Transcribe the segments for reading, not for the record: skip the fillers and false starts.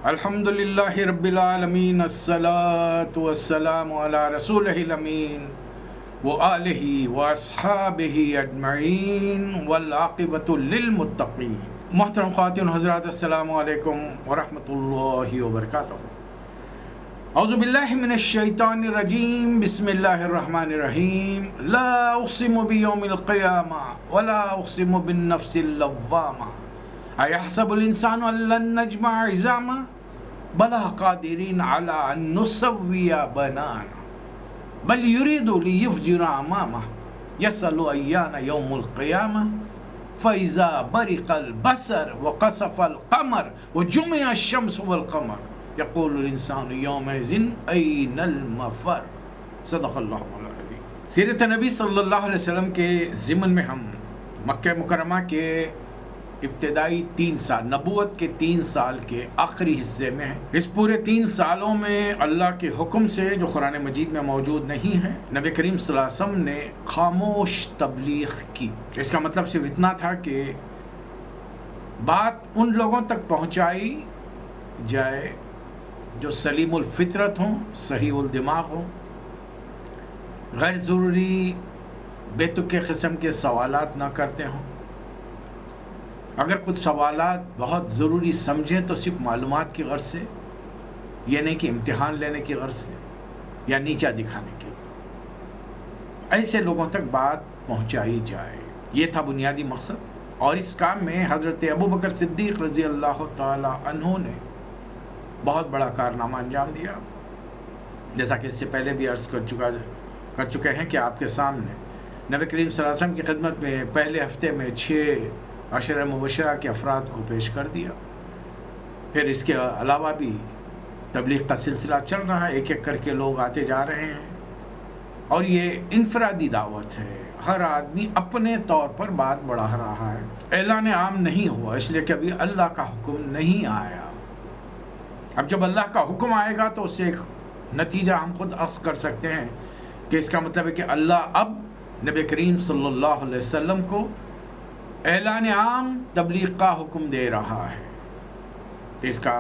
الحمدللہ رب العالمین الصلاۃ والسلام علی رسولہ الامین وآلہ واصحابہ اجمعین والعاقبۃ للمتقین۔ محترم خواتین حضرات، السلام علیکم ورحمۃ اللہ وبرکاتہ۔ اعوذ باللہ من الشیطان الرجیم، بسم اللہ الرحمن الرحیم۔ لا اقسم بیوم القیامہ ولا اقسم بالنفس اللوامہ ایحسب الانسان ان لن نجمع عظامہ بلا قادرین علی ان نسوی بنانا بل یرید لیفجر امامہ یسأل ایان یوم القیامہ فاذا برق البصر وخسف القمر وجمع الشمس والقمر یقول الانسان یومئذ این المفر۔ صدق اللہ العظیم۔ سیرت نبی صلی اللہ علیہ وسلم کے ضمن میں ہم مکہ مکرمہ کے ابتدائی 3 سال، نبوت کے 3 سال کے آخری حصے میں ہیں۔ اس پورے 3 سالوں میں اللہ کے حکم سے، جو قرآن مجید میں موجود نہیں ہے، نبی کریم صلی اللہ علیہ وسلم نے خاموش تبلیغ کی۔ اس کا مطلب صرف اتنا تھا کہ بات ان لوگوں تک پہنچائی جائے جو سلیم الفطرت ہوں، صحیح الدماغ ہوں، غیر ضروری بے تکے قسم کے سوالات نہ کرتے ہوں۔ اگر کچھ سوالات بہت ضروری سمجھیں تو صرف معلومات کی غرض سے، یہ نہیں کہ امتحان لینے کی غرض سے یا نیچا دکھانے کی غرض سے، ایسے لوگوں تک بات پہنچائی جائے، یہ تھا بنیادی مقصد۔ اور اس کام میں حضرت ابوبکر صدیق رضی اللہ تعالی عنہ نے بہت بڑا کارنامہ انجام دیا، جیسا کہ اس سے پہلے بھی عرض کر چکے ہیں کہ آپ کے سامنے نبی کریم صلی اللہ علیہ وسلم کی خدمت میں پہلے ہفتے میں 6 عشرہ مبشرہ کے افراد کو پیش کر دیا۔ پھر اس کے علاوہ بھی تبلیغ کا سلسلہ چل رہا ہے، ایک ایک کر کے لوگ آتے جا رہے ہیں، اور یہ انفرادی دعوت ہے، ہر آدمی اپنے طور پر بات بڑھا رہا ہے۔ اعلان عام نہیں ہوا، اس لیے کہ ابھی اللہ کا حکم نہیں آیا۔ اب جب اللہ کا حکم آئے گا تو اسے ایک نتیجہ ہم خود اخذ کر سکتے ہیں کہ اس کا مطلب ہے کہ اللہ اب نبی کریم صلی اللہ علیہ وسلم کو اعلان عام تبلیغ کا حکم دے رہا ہے۔ تو اس کا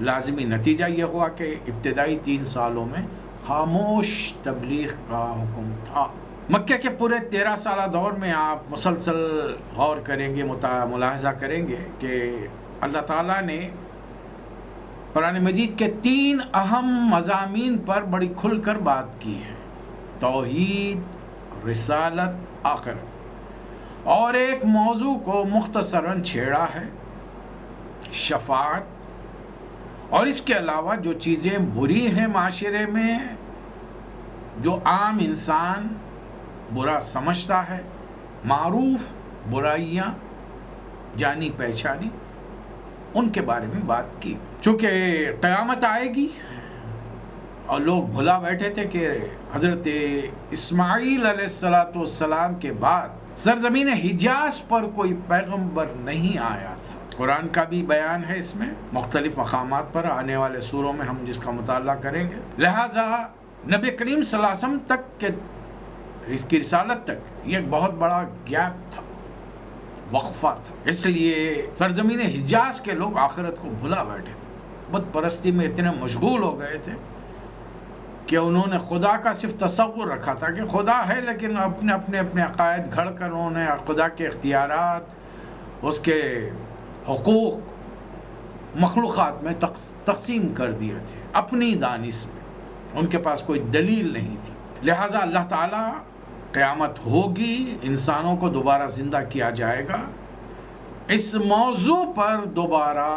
لازمی نتیجہ یہ ہوا کہ ابتدائی 3 سالوں میں خاموش تبلیغ کا حکم تھا۔ مکہ کے پورے 13 سالہ دور میں آپ مسلسل غور کریں گے، ملاحظہ کریں گے کہ اللہ تعالیٰ نے قرآن مجید کے 3 اہم مضامین پر بڑی کھل کر بات کی ہے: توحید، رسالت، آخرت، اور ایک موضوع کو مختصراً چھیڑا ہے: شفاعت۔ اور اس کے علاوہ جو چیزیں بری ہیں معاشرے میں، جو عام انسان برا سمجھتا ہے، معروف برائیاں جانی پہچانی، ان کے بارے میں بات کی۔ چونکہ قیامت آئے گی اور لوگ بھلا بیٹھے تھے کہ حضرت اسماعیل علیہ السلام کے بعد سرزمین حجاز پر کوئی پیغمبر نہیں آیا تھا۔ قرآن کا بھی بیان ہے اس میں، مختلف مقامات پر، آنے والے سوروں میں ہم جس کا مطالعہ کریں گے۔ لہٰذا نبی کریم صلی اللہ علیہ وسلم تک کے اس کی رسالت تک یہ ایک بہت بڑا گیپ تھا، وقفہ تھا۔ اس لیے سرزمین حجاز کے لوگ آخرت کو بھلا بیٹھے تھے، بت پرستی میں اتنے مشغول ہو گئے تھے کہ انہوں نے خدا کا صرف تصور رکھا تھا کہ خدا ہے، لیکن اپنے عقائد گھڑ کر انہوں نے خدا کے اختیارات، اس کے حقوق مخلوقات میں تقسیم کر دیے تھے اپنی دانش میں، ان کے پاس کوئی دلیل نہیں تھی۔ لہٰذا اللہ تعالیٰ قیامت ہوگی، انسانوں کو دوبارہ زندہ کیا جائے گا، اس موضوع پر دوبارہ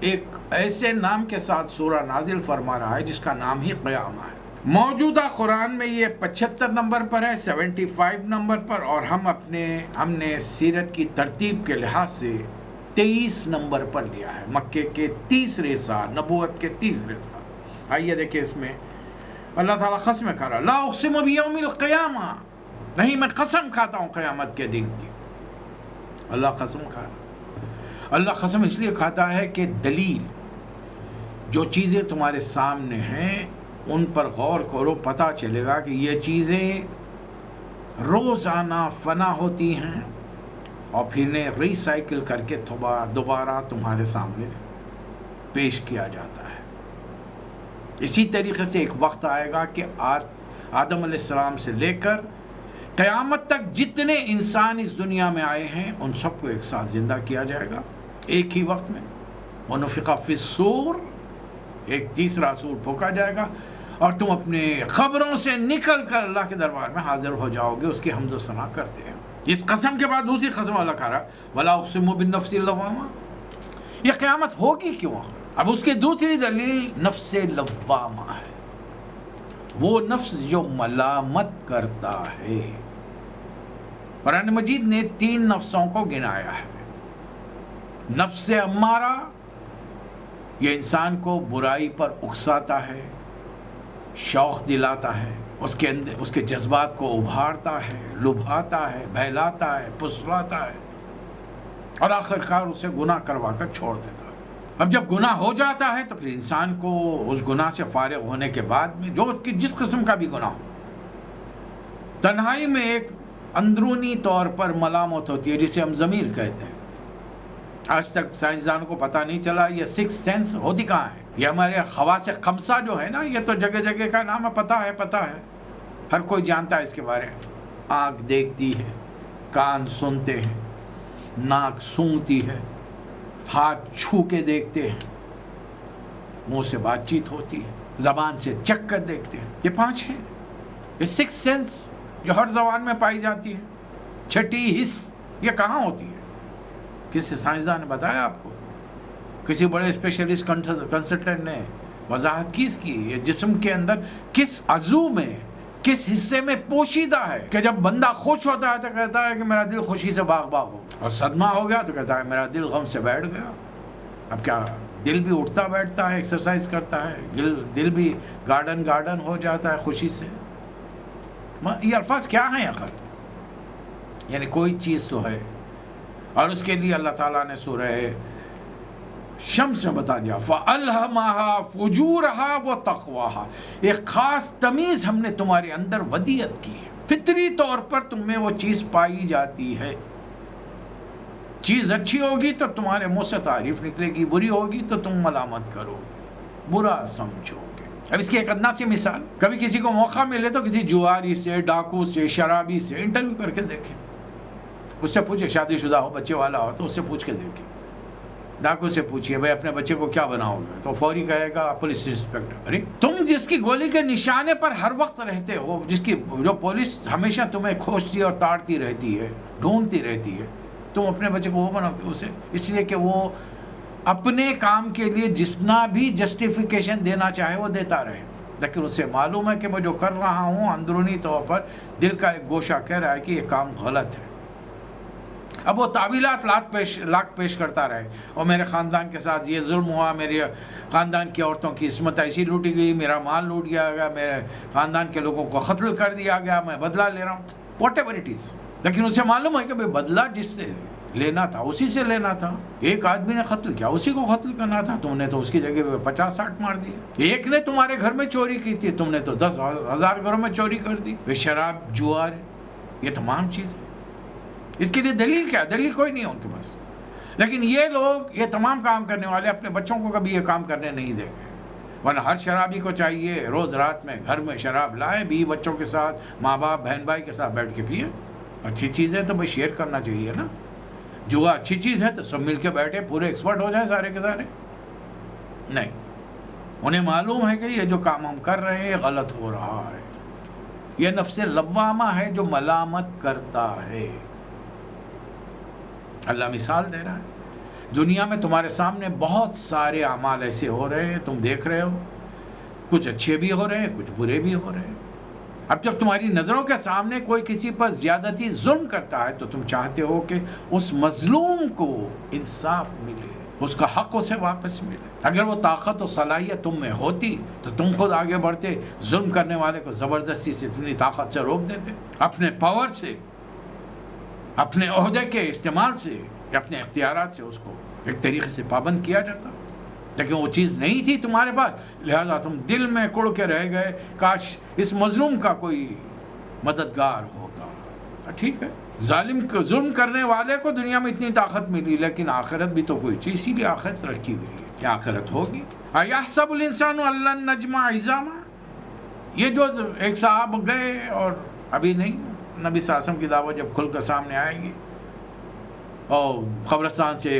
ایک ایسے نام کے ساتھ سورہ نازل فرما رہا ہے جس کا نام ہی قیامہ ہے۔ موجودہ قرآن میں یہ 75 نمبر پر ہے، 75 نمبر پر، اور ہم نے سیرت کی ترتیب کے لحاظ سے 23 نمبر پر لیا ہے، مکے کے 30 سال، نبوت کے 30 سال۔ آئیے دیکھیں، اس میں اللہ تعالیٰ قسم کھا رہا: لا اقسم بیوم القیامہ، نہیں میں قسم کھاتا ہوں قیامت کے دن کی۔ اللہ قسم کھا رہا، اللہ قسم اس لیے کھاتا ہے کہ دلیل، جو چیزیں تمہارے سامنے ہیں ان پر غور کرو، پتہ چلے گا کہ یہ چیزیں روزانہ فنا ہوتی ہیں اور پھر ری سائیکل کر کے دوبارہ تمہارے سامنے پیش کیا جاتا ہے۔ اسی طریقے سے ایک وقت آئے گا کہ آدم علیہ السلام سے لے کر قیامت تک جتنے انسان اس دنیا میں آئے ہیں ان سب کو ایک ساتھ زندہ کیا جائے گا ایک ہی وقت میں۔ وَنُفِخَ فِي الصُّورِ، ایک تیسرا سور پھونکا جائے گا اور تم اپنے قبروں سے نکل کر اللہ کے دربار میں حاضر ہو جاؤ گے، اس کی حمد و ثنا کرتے ہیں۔ اس قسم کے بعد دوسری قسم اللہ کہہ رہا وَلَا أُقْسِمُ بِالنَّفْسِ اللَّوَّامَةِ، یہ قیامت ہوگی کیوں؟ اب اس کی دوسری دلیل نفس لوامہ ہے، وہ نفس جو ملامت کرتا ہے۔ قرآن مجید نے 3 نفسوں کو گنایا ہے۔ نفس امارہ، یہ انسان کو برائی پر اکساتا ہے، شوق دلاتا ہے، اس کے اندر اس کے جذبات کو ابھارتا ہے، لبھاتا ہے، بہلاتا ہے، پسلاتا ہے اور آخر کار اسے گناہ کروا کر چھوڑ دیتا ہے۔ اب جب گناہ ہو جاتا ہے تو پھر انسان کو اس گناہ سے فارغ ہونے کے بعد میں جو کہ جس قسم کا بھی گناہ ہو، تنہائی میں ایک اندرونی طور پر ملامت ہوتی ہے جسے ہم ضمیر کہتے ہیں۔ آج تک سائنسدانوں کو پتہ نہیں چلا یہ 6 سینس ہوتی کہاں ہے۔ یہ ہمارے حواس خمسہ جو ہے نا، یہ تو جگہ جگہ کا نام ہے، پتہ ہے، ہر کوئی جانتا ہے اس کے بارے میں۔ آنکھ دیکھتی ہے، کان سنتے ہیں، ناک سونگتی ہے، ہاتھ چھو کے دیکھتے ہیں، منہ سے بات چیت ہوتی ہے، زبان سے چکھ کر دیکھتے ہیں۔ یہ 5 ہیں، یہ 6 سینس جو ہر زبان میں پائی جاتی ہے۔ چھٹی حس یہ کہاں ہوتی ہے؟ کسی سائنسدان نے بتایا آپ کو؟ کسی بڑے اسپیشلسٹ کنسلٹنٹ نے وضاحت کی اس کی؟ یہ جسم کے اندر کس عضو میں، کس حصے میں پوشیدہ ہے کہ جب بندہ خوش ہوتا ہے تو کہتا ہے کہ میرا دل خوشی سے باغ باغ ہو، اور صدمہ ہو گیا تو کہتا ہے میرا دل غم سے بیٹھ گیا۔ اب کیا دل بھی اٹھتا بیٹھتا ہے، ایکسرسائز کرتا ہے، دل بھی گارڈن ہو جاتا ہے خوشی سے؟ یہ الفاظ کیا ہیں آخر؟ یعنی کوئی چیز تو ہے، اور اس کے لیے اللہ تعالیٰ نے سورہ شمس میں بتا دیا فَأَلْهَمَهَا فُجُورَهَا وَتَقْوَاهَا، ایک خاص تمیز ہم نے تمہارے اندر ودیت کی ہے، فطری طور پر تم میں وہ چیز پائی جاتی ہے۔ چیز اچھی ہوگی تو تمہارے منہ سے تعریف نکلے گی، بری ہوگی تو تم ملامت کرو گے، برا سمجھو گے۔ اب اس کی ایک ادنا سی مثال، کبھی کسی کو موقع ملے تو کسی جواری سے، ڈاکو سے، شرابی سے انٹرویو کر کے دیکھیں، اس سے پوچھے، شادی شدہ ہو، بچے والا ہو تو اس سے پوچھ کے دیکھیں۔ ڈاکو سے پوچھئے بھائی اپنے بچے کو کیا بناؤ گے، تو فوری کہے گا پولیس انسپیکٹر۔ ارے تم جس کی گولی کے نشانے پر ہر وقت رہتے ہو، جو پولیس ہمیشہ تمہیں کھوجتی اور تاڑتی رہتی ہے، ڈھونڈتی رہتی ہے، تم اپنے بچے کو وہ بناؤ گے اسے، اس لیے کہ وہ اپنے کام کے لیے جتنا بھی جسٹیفیکیشن دینا چاہے وہ دیتا رہے، لیکن اسے معلوم ہے کہ میں جو کر رہا ہوں اندرونی طور پر دل کا ایک گوشہ کہہ رہا ہے کہ یہ کام غلط ہے۔ اب وہ تعویلات لاکھ پیش کرتا رہے، اور میرے خاندان کے ساتھ یہ ظلم ہوا، میرے خاندان کی عورتوں کی عصمت ایسی لوٹی گئی، میرا مال لوٹ گیا گیا، میرے خاندان کے لوگوں کو قتل کر دیا گیا، میں بدلہ لے رہا ہوں، واٹ ایور اٹ از۔ لیکن اسے معلوم ہے کہ بھائی بدلہ جس سے لینا تھا اسی سے لینا تھا۔ ایک آدمی نے قتل کیا، اسی کو قتل کرنا تھا، تم نے تو اس کی جگہ پہ 50-60 مار دیے۔ ایک نے تمہارے گھر میں چوری کی تھی، تم نے تو 10,000 گھروں میں چوری کر دی۔ شراب، جوار، یہ تمام چیزیں، اس کے لیے دلیل کیا؟ دلیل کوئی نہیں ہے ان کے پاس۔ لیکن یہ لوگ، یہ تمام کام کرنے والے اپنے بچوں کو کبھی یہ کام کرنے نہیں دیں گے، ورنہ ہر شرابی کو چاہیے روز رات میں گھر میں شراب لائیں، بیوی بچوں کے ساتھ، ماں باپ بہن بھائی کے ساتھ بیٹھ کے پیے۔ اچھی چیز ہے تو بھائی شیئر کرنا چاہیے نا۔ جوا اچھی چیز ہے تو سب مل کے بیٹھے پورے ایکسپرٹ ہو جائیں سارے کے سارے، نہیں، انہیں معلوم ہے کہ یہ جو کام ہم کر رہے ہیں یہ غلط ہو رہا ہے۔ یہ نفس لوامہ ہے جو ملامت کرتا ہے۔ اللہ مثال دے رہا ہے، دنیا میں تمہارے سامنے بہت سارے اعمال ایسے ہو رہے ہیں، تم دیکھ رہے ہو، کچھ اچھے بھی ہو رہے ہیں، کچھ برے بھی ہو رہے ہیں۔ اب جب تمہاری نظروں کے سامنے کوئی کسی پر زیادتی ظلم کرتا ہے تو تم چاہتے ہو کہ اس مظلوم کو انصاف ملے، اس کا حق اسے واپس ملے۔ اگر وہ طاقت و صلاحیت تم میں ہوتی تو تم خود آگے بڑھتے، ظلم کرنے والے کو زبردستی سے اتنی طاقت سے روک دیتے، اپنے پاور سے، اپنے عہدے کے استعمال سے، اپنے اختیارات سے اس کو ایک طریقے سے پابند کیا جاتا۔ لیکن وہ چیز نہیں تھی تمہارے پاس، لہذا تم دل میں کڑ کے رہ گئے، کاش اس مظلوم کا کوئی مددگار ہوتا۔ ٹھیک ہے، ظالم کو، ظلم کرنے والے کو دنیا میں اتنی طاقت ملی، لیکن آخرت بھی تو کوئی چیز، اسی لیے آخرت رکھی ہوئی ہے۔ کیا آخرت ہوگی؟ اَيَحْسَبُ الْإِنسَانُ أَن لَّن نَّجْمَعَ عِظَامَهُ. یہ جو ایک صاحب گئے اور ابھی نہیں، نبی صلی اللہ علیہ وسلم کی دعوت جب کھل کر سامنے آئے گی اور قبرستان سے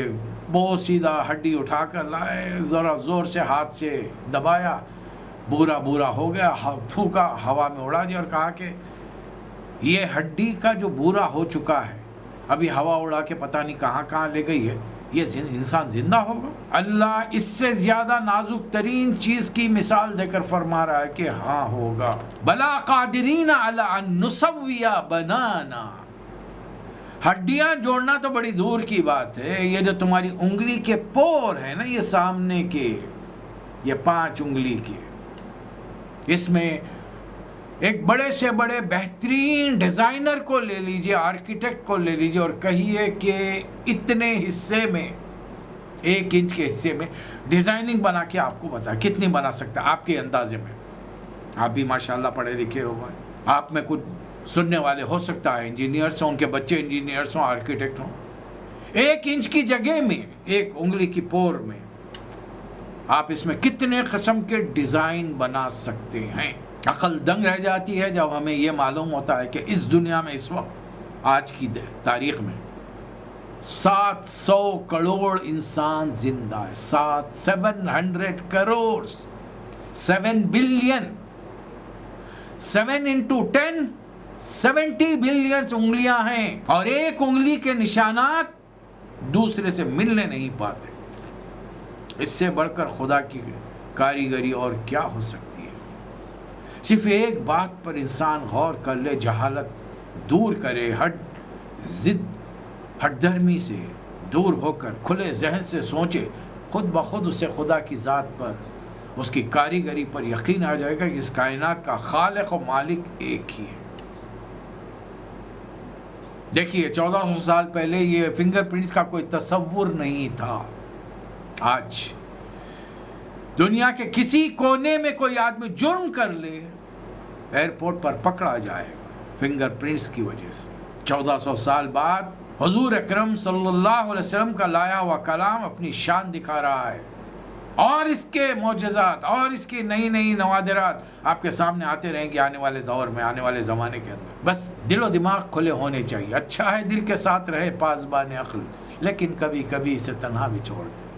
بہت سیدھا ہڈی اٹھا کر لائے، ذرا زور سے ہاتھ سے دبایا، بورا بورا ہو گیا، پھونکا، ہوا میں اڑا دیا اور کہا کہ یہ ہڈی کا جو بورا ہو چکا ہے، ابھی ہوا اڑا کے پتہ نہیں کہاں کہاں لے گئی ہے، یہ انسان زندہ ہوگا؟ اللہ اس سے زیادہ نازک ترین چیز کی مثال دے کر فرما رہا ہے کہ ہاں ہوگا. بلا قادرین علی ان نسوی بنانا. ہڈیاں جوڑنا تو بڑی دور کی بات ہے، یہ جو تمہاری انگلی کے پور ہے نا، یہ سامنے کے، یہ 5 انگلی کے، اس میں ایک بڑے سے بڑے بہترین ڈیزائنر کو لے لیجئے، آرکیٹیکٹ کو لے لیجئے اور کہیے کہ اتنے حصے میں، 1 انچ کے حصے میں ڈیزائننگ بنا کے آپ کو بتا کتنی بنا سکتا ہے آپ کے اندازے میں. آپ بھی ماشاءاللہ پڑھے لکھے لوگ ہیں، آپ میں کچھ سننے والے ہو سکتا ہے انجینئرس ہوں، ان کے بچے انجینئرس ہوں، آرکیٹیکٹ ہوں. 1 انچ کی جگہ میں، 1 انگلی کی پور میں آپ اس میں کتنے قسم کے ڈیزائن بنا سکتے ہیں. عقل دنگ رہ جاتی ہے جب ہمیں یہ معلوم ہوتا ہے کہ اس دنیا میں اس وقت آج کی تاریخ میں 700 کروڑ انسان زندہ ہے. 700 کروڑ، 7 بلین، 7 into 10 70 بلین انگلیاں ہیں، اور 1 انگلی کے نشانات دوسرے سے ملنے نہیں پاتے. اس سے بڑھ کر خدا کی کاریگری اور کیا ہو سکتی ہے؟ صرف ایک بات پر انسان غور کر لے، جہالت دور کرے، ہٹ دھرمی سے دور ہو کر کھلے ذہن سے سوچے، خود بخود اسے خدا کی ذات پر، اس کی کاریگری پر یقین آ جائے گا کہ اس کائنات کا خالق و مالک ایک ہی ہے. دیکھیے 1400 سال پہلے یہ فنگر پرنٹس کا کوئی تصور نہیں تھا. آج دنیا کے کسی کونے میں کوئی آدمی جرم کر لے، ایئرپورٹ پر پکڑا جائے گا فنگر پرنٹس کی وجہ سے. 1400 سال بعد حضور اکرم صلی اللہ علیہ وسلم کا لایا ہوا کلام اپنی شان دکھا رہا ہے، اور اس کے معجزات اور اس کی نئی نئی نوادرات آپ کے سامنے آتے رہیں گے آنے والے دور میں، آنے والے زمانے کے اندر. بس دل و دماغ کھلے ہونے چاہیے. اچھا ہے دل کے ساتھ رہے پاسبان عقل، لیکن کبھی کبھی اسے تنہا بھی چھوڑ دیں.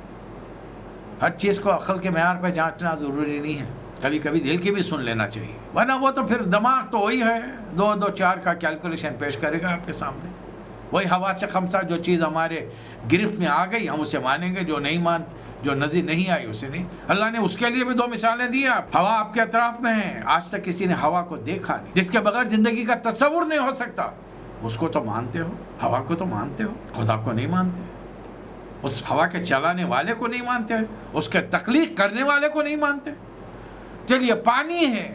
ہر چیز کو عقل کے معیار پہ جانچنا ضروری نہیں ہے، کبھی کبھی دل کی بھی سن لینا چاہیے، ورنہ وہ تو پھر دماغ تو وہی ہے، 2 2 4 کا کیلکولیشن پیش کرے گا آپ کے سامنے. وہی ہوا سے خمسہ، جو چیز ہمارے گرفت میں آ گئی ہم اسے مانیں گے، جو نظر نہیں آئی اسے نہیں. اللہ نے اس کے لیے بھی 2 مثالیں دی. ہوا آپ کے اطراف میں ہے، آج تک کسی نے ہوا کو دیکھا نہیں، جس کے بغیر زندگی کا تصور نہیں ہو سکتا. اس کو تو مانتے ہو، ہوا کو تو مانتے ہو، خدا کو نہیں مانتے، اس ہوا کے چلانے والے کو نہیں مانتے، اس کے تخلیق کرنے والے کو نہیں مانتے. چلیے پانی ہے،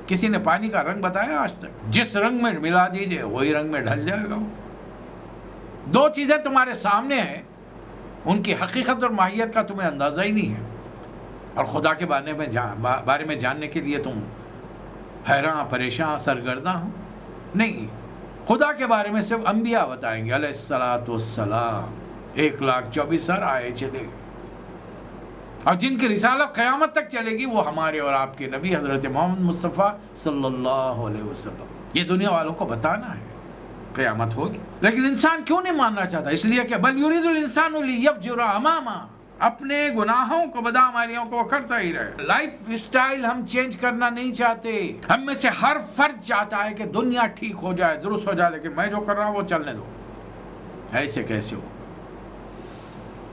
کسی نے پانی کا رنگ بتایا آج تک؟ جس رنگ میں ملا دیجئے وہی رنگ میں ڈھل جائے گا. وہ 2 چیزیں تمہارے سامنے ہیں، ان کی حقیقت اور ماہیت کا تمہیں اندازہ ہی نہیں ہے، اور خدا کے بارے میں جاننے کے لیے تم حیران، پریشان، سرگرداں ہو. نہیں، خدا کے بارے میں صرف انبیاء بتائیں گے علیہ الصلاۃ والسلام. 1,24,000 آئے چلے گئے، اور جن کی رسالت قیامت تک چلے گی وہ ہمارے اور آپ کے نبی حضرت محمد مصطفیٰ صلی اللہ علیہ وسلم. یہ دنیا والوں کو بتانا ہے قیامت ہوگی. لیکن انسان کیوں نہیں ماننا چاہتا؟ اس لیے کہ بل یرید الانسان لیفجر امامہ، اپنے گناہوں کو، بدعمالیوں کو کرتا ہی رہے. لائف سٹائل ہم چینج کرنا نہیں چاہتے. ہم میں سے ہر فرد چاہتا ہے کہ دنیا ٹھیک ہو جائے، درست ہو جائے، لیکن میں جو کر رہا ہوں وہ چلنے دو. ایسے کیسے ہو؟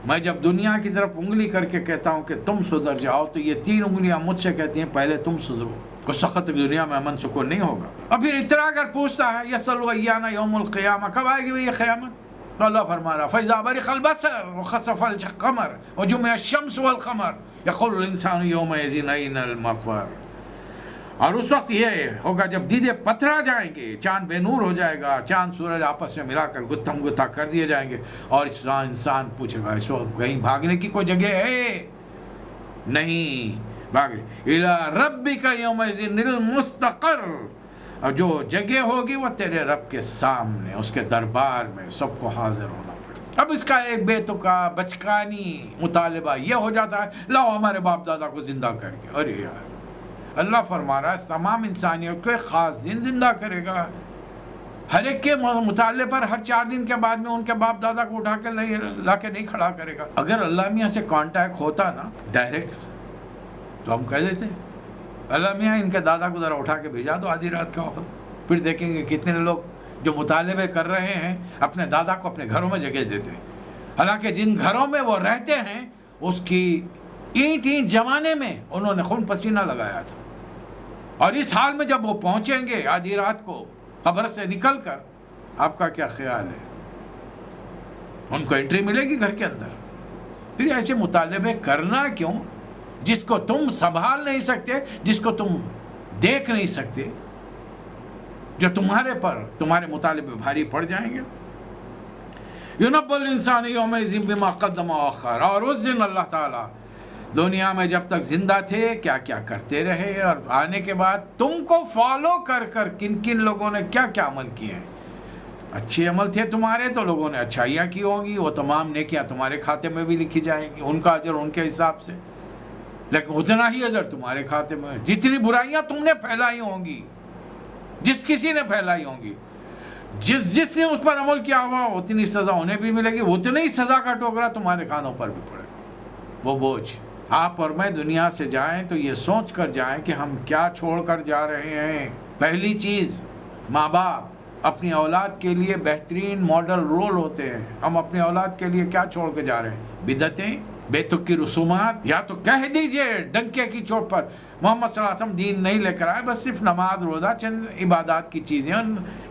میں جب دنیا کی طرف انگلی کر کے کہتا ہوں کہ تم سدھر جاؤ، تو یہ 3 انگلیاں مجھ سے کہتی ہیں پہلے تم سدھرو. کوئی سخت دنیا میں امن سکون نہیں ہوگا. اور پھر اترا کر پوچھتا ہے یسأل ایانا یوم القیامہ، کب آئے گی بھئی یہ قیامت؟ تو اللہ فرما رہا فَإِذَا بَرِقَ الْبَصَرُ وَخَسَفَ الْقَمَرُ وَجُمِعَ الشَّمْسُ وَالْقَمَرُ يَقُولُ الْإِنسَانُ يَوْمَئِذٍ أَيْنَ الْمَفَرُ. اور اس وقت یہ ہوگا جب دیدے پتھرا جائیں گے، چاند بے نور ہو جائے گا، چاند سورج آپس میں ملا کر گتھم گتھا کر دیے جائیں گے، اور انسان پوچھے گا اس وقت کہیں بھاگنے کی کوئی جگہ ہے؟ نہیں، بھاگے اِلَىٰ رَبِّكَ يَوْمَئِذٍ الْمُسْتَقَرُّ. اور جو جگہ ہوگی وہ تیرے رب کے سامنے، اس کے دربار میں سب کو حاضر ہونا پڑے. اب اس کا ایک بیتکا بچکانی مطالبہ یہ ہو جاتا ہے لاؤ ہمارے باپ دادا کو زندہ کر کے. ارے یار، اللہ فرما رہا ہے تمام انسانیت کو ایک خاص دن زندہ کرے گا. ہر ایک کے مطالبے پر ہر 4 دن کے بعد میں ان کے باپ دادا کو اٹھا کے لا کے نہیں کھڑا کرے گا. اگر اللہ میاں سے کانٹیکٹ ہوتا نا ڈائریکٹ تو ہم کہہ دیتے اللہ میاں ان کے دادا کو ذرا اٹھا کے بھیجا دو آدھی رات کا وقت. پھر دیکھیں گے کتنے لوگ جو مطالبے کر رہے ہیں اپنے دادا کو اپنے گھروں میں جگہ دیتے ہیں. حالانکہ جن گھروں میں وہ رہتے ہیں اس کی اینٹ جمانے میں انہوں نے خون پسینہ لگایا تھا. اور اس حال میں جب وہ پہنچیں گے آدھی رات کو قبر سے نکل کر، آپ کا کیا خیال ہے؟ ان کو انٹری ملے گی گھر کے اندر؟ پھر ایسے مطالبے کرنا کیوں جس کو تم سنبھال نہیں سکتے، جس کو تم دیکھ نہیں سکتے، جو تمہارے مطالبے بھاری پڑ جائیں گے. یُنَبَّأُ الْإِنسَانُ یَوْمَئِذٍ بِمَا قَدَّمَ وَأَخَّرَ. اور اس دن اللہ تعالیٰ دنیا میں جب تک زندہ تھے کیا کیا کرتے رہے، اور آنے کے بعد تم کو فالو کر کر کن کن لوگوں نے کیا کیا عمل کیے ہیں. اچھے عمل تھے تمہارے تو لوگوں نے اچھائیاں کی ہوں گی، وہ تمام نیکیاں تمہارے کھاتے میں بھی لکھی جائیں گی، ان کا اجر ان کے حساب سے. لیکن اتنا ہی اجر تمہارے کھاتے میں. جتنی برائیاں تم نے پھیلائی ہوں گی، جس کسی نے پھیلائی ہوں گی، جس نے اس پر عمل کیا ہوا اتنی سزا انہیں بھی ملے گی، اتنی ہی سزا کا ٹوکرا تمہارے کانوں پر بھی پڑے گا. وہ بوجھ آپ اور میں دنیا سے جائیں تو یہ سوچ کر جائیں کہ ہم کیا چھوڑ کر جا رہے ہیں. پہلی چیز، ماں باپ اپنی اولاد کے لیے بہترین ماڈل رول ہوتے ہیں. ہم اپنی اولاد کے لیے کیا چھوڑ کے جا رہے ہیں؟ بدعتیں، بے تک کی رسومات. یا تو کہہ دیجئے ڈنکے کی چوٹ پر محمد صلی اللہ علیہ وسلم دین نہیں لے کر آئے، بس صرف نماز روزہ چند عبادات کی چیزیں،